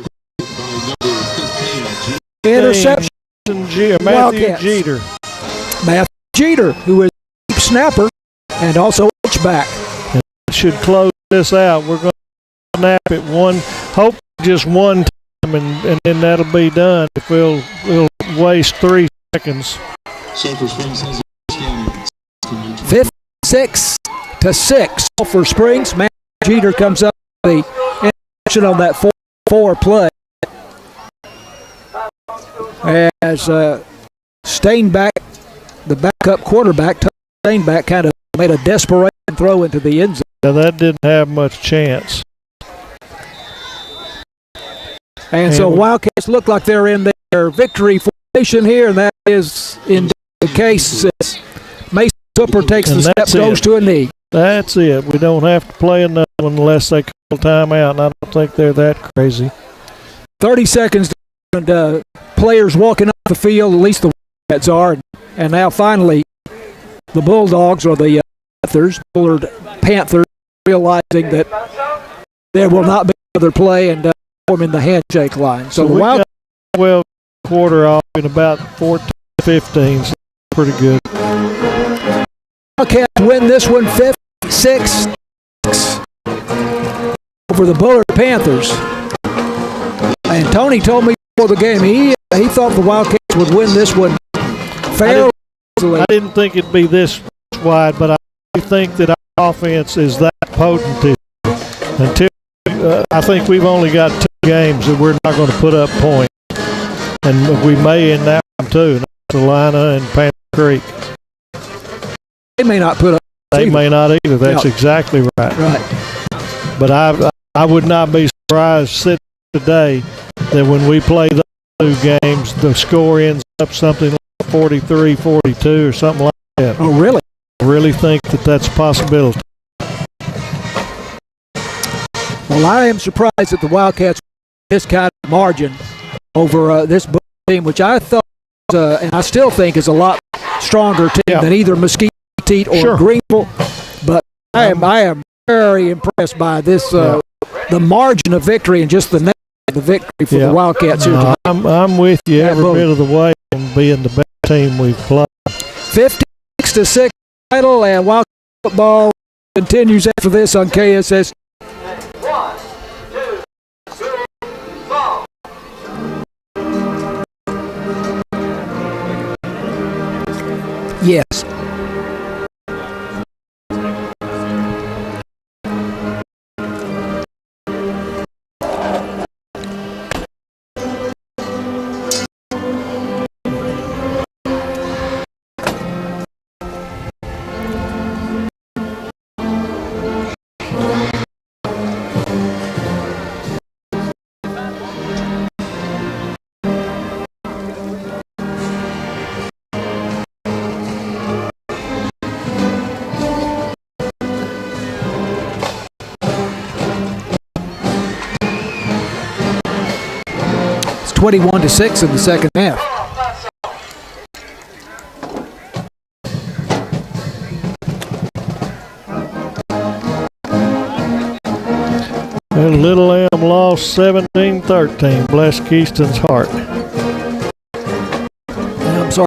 Interception. Matthew Jeter. Matthew Jeter, who is a snapper and also H-back. Should close this out. We're going to snap it hope just one time, and then that'll be done. If we'll waste 3 seconds. 56 to 6 for Springs. Matt Jeter comes up with the interception on that 4 play. As Stainback, the backup quarterback, Stainback kind of made a desperation throw into the end zone. Yeah, that didn't have much chance. And so Wildcats look like they're in their victory formation here, and that is in the case as Mason Tupper takes the step, goes to a knee. That's it. We don't have to play another one unless they call timeout, and I don't think they're that crazy. 30 seconds and players walking off the field, at least the Wildcats are, and now finally the Bulldogs or the Bullard Panthers realizing that there will not be another play and forming the handshake line. So we got 12 quarter off in about 14-15, so pretty good. Wildcats win this one 56 over the Bullard Panthers. And Tony told me before the game he thought the Wildcats would win this one fairly easily. I didn't think it'd be this wide, but I think that our offense is that potent until I think we've only got 2 games that we're not going to put up points. And we may in that one too, Salina and Panther Creek. They may not put up. They may not either. That's exactly right. Right. But I would not be surprised sitting today that when we play those 2 games, the score ends up something like 43-42 or something like that. Oh, really? I really think that that's a possibility. Well, I am surprised that the Wildcats this kind of margin over this team, which I thought was, and I still think is a lot stronger team than either Mesquite or Greenville. But I am very impressed by this the margin of victory and just the name of the victory for the Wildcats here tonight. I'm with you every bit of the way on being the best team we've played. 56-6 title, and Wildcat football continues after this on KSS. Yes. 21-6 in the second half. Well, Little M lost 17-13. Bless Keyston's heart. Yeah, I'm sorry.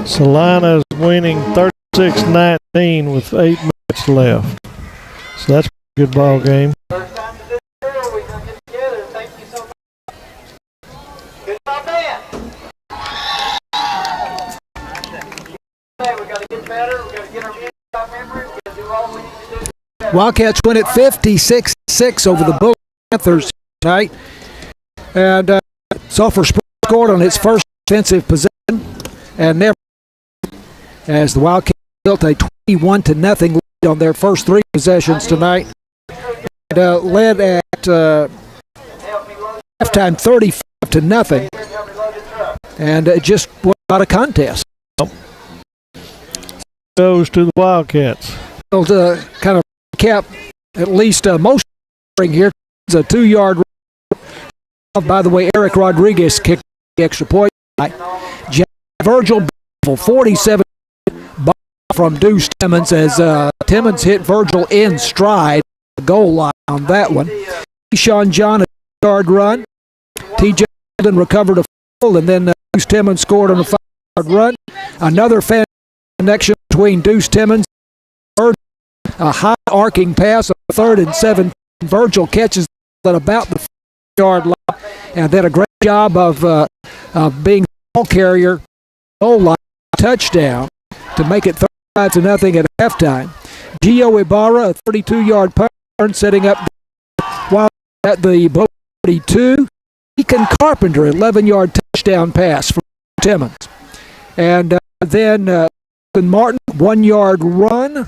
Salina is winning 36-19 with 8 minutes left. So that's a good ball game. First time to this drill, we're going to get together. Thank you so much. Good job, man. We've got to get better. We've got to get our memory. We've got to do all we need to do. Wildcats win it 56-6 over the Bullard Panthers tonight. And Sulphur Springs scored on its first offensive possession. And never, as the Wildcats built a 21-0 lead on their first 3 possessions tonight. And led at halftime 35-0. And it just was not a contest. Goes to the Wildcats. Well, to kind of recap, at least most here, it's a 2-yard run. By the way, Eric Rodriguez kicked the extra point. Virgil 47 from Deuce Timmons as Timmons hit Virgil in stride, the goal line on that one. Sean John a 2-yard run. TJ Golden recovered a full, and then Deuce Timmons scored on a 5-yard run. Another fan connection between Deuce Timmons and Virgil. A high arcing pass on 3rd and 7. Virgil catches at about the 5-yard line, and then a great job of being the ball carrier, goal line touchdown to make it 35-0 at halftime. Gio Ibarra, a 32-yard punt return, setting up while at the Bullard 32. Deacon Carpenter, 11-yard touchdown pass from Timmons. And then Martin, 1-yard run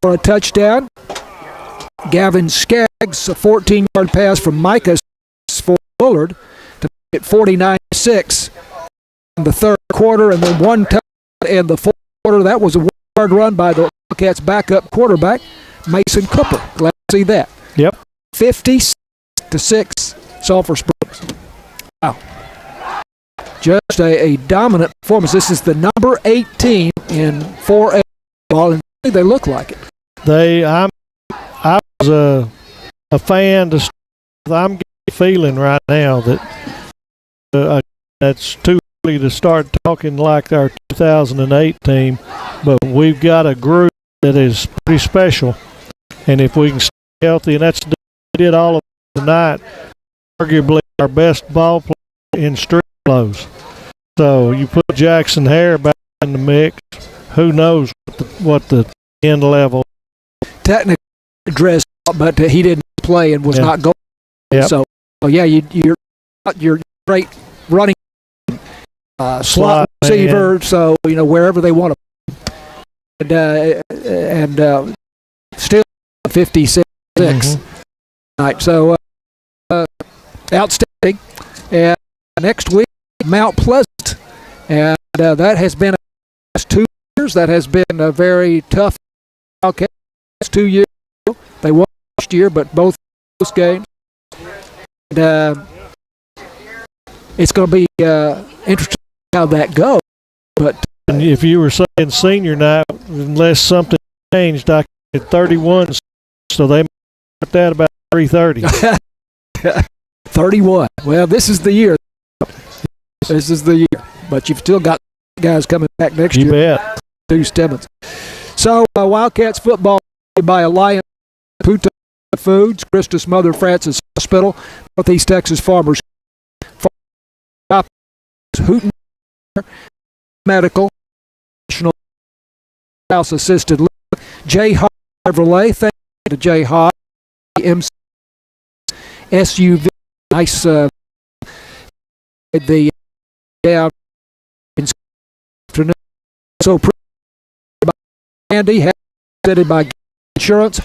for a touchdown. Gavin Skaggs, a 14-yard pass from Micah for Bullard to make it 49-6 in the third quarter, and then 1 touchdown in the fourth quarter. That was a 1-yard run by the Wildcats' backup quarterback, Mason Cooper. Glad to see that. Yep. 56-6, Sulphur Springs. Wow. Just a dominant performance. This is the number 8 team in 4A ball, and they look like it. I was a fan. I'm getting a feeling right now that that's too early to start talking like our 2008 team, but we've got a group that is pretty special, and if we can stay healthy, and that's what we did all of it tonight, arguably our best ball player in street clothes. So you put Jackson Hare back in the mix, who knows what the end level. Technically dressed, but he didn't play and was not going. Yep. So yeah, you're great running slot receiver. Man. So wherever they want to, and still 56 tonight. So outstanding. And next week, Mount Pleasant, and that has been the last 2 years. That has been a very tough. Okay, 2 years ago. They won last year, but both those games. And it's going to be interesting how that goes. But if you were saying senior night, unless something changed, I at 31, so they might that about 3:30. 31. Well, this is the year. This is the year. But you've still got guys coming back next year. You bet. Deuce Timmons. So Wildcats football by Alliance Puta Foods, Christus Mother Francis Hospital, Northeast Texas Farmers, Hooten Medical, National House Assisted Living, J. Hod Chevrolet. Thank you to J. Hod, MC SUV. Nice. The down in afternoon. So Andy, headed by Insurance,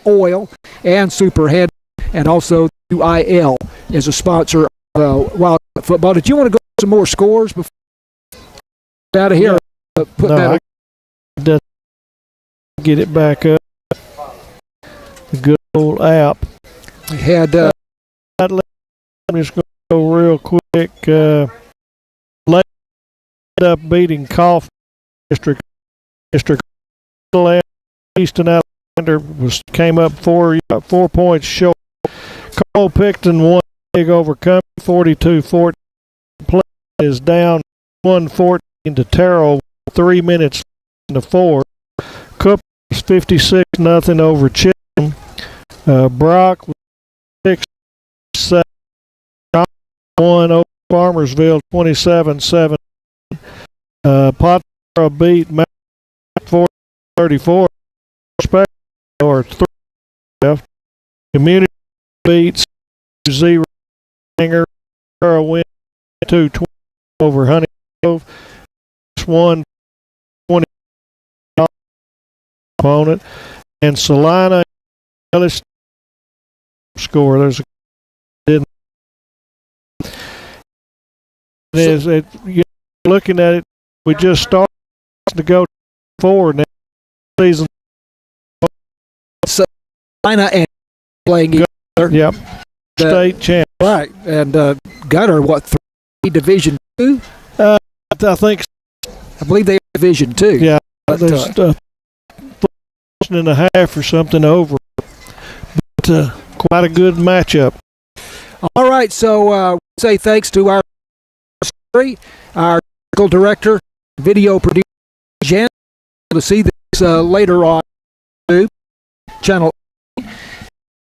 Oil, and Super Head, and also UIL is a sponsor of Wildcat football. Did you want to go some more scores before out of here? Put No, that get it back up. The good old app. we had I'm just going to go real quick. Lake ended up beating Coffee District. Easton Alexander came up 4 points short. Cole Picton won big overcome 42-14. Play is down 1-14 to Terrell. 3 minutes into 4. Cooper was 56-0 over Chipman. Brock was 6-7. 1 over Farmersville 27-7. Pottsboro beat Mount 4-34. Or 3. Community beats 0. Hanger win 2-20 over Honey Grove. 1-20 opponent. And Salina Ellis score. There's a didn't. Looking at it, we just started to go forward next season. China and playing each other. Yep. State champ. Right. And Gunner, what, 3 Division 2? I think. I believe they are Division 2. Yeah. But, There's and a half or something over. But quite a good matchup. all right, so say thanks to our technical director, video producer, Jan. To see this later on YouTube channel.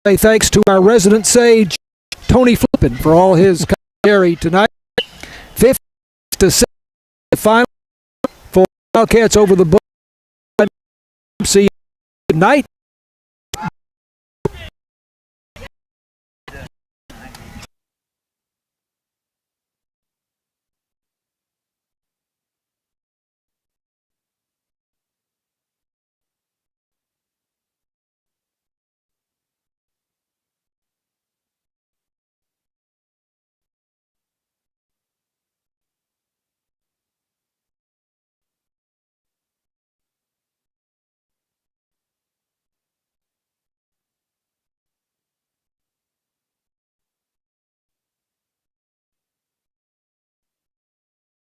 Say thanks to our resident sage, Tony Flippin, for all his commentary tonight. 50-6 final for Wildcats over the Bullard. See you. Good night.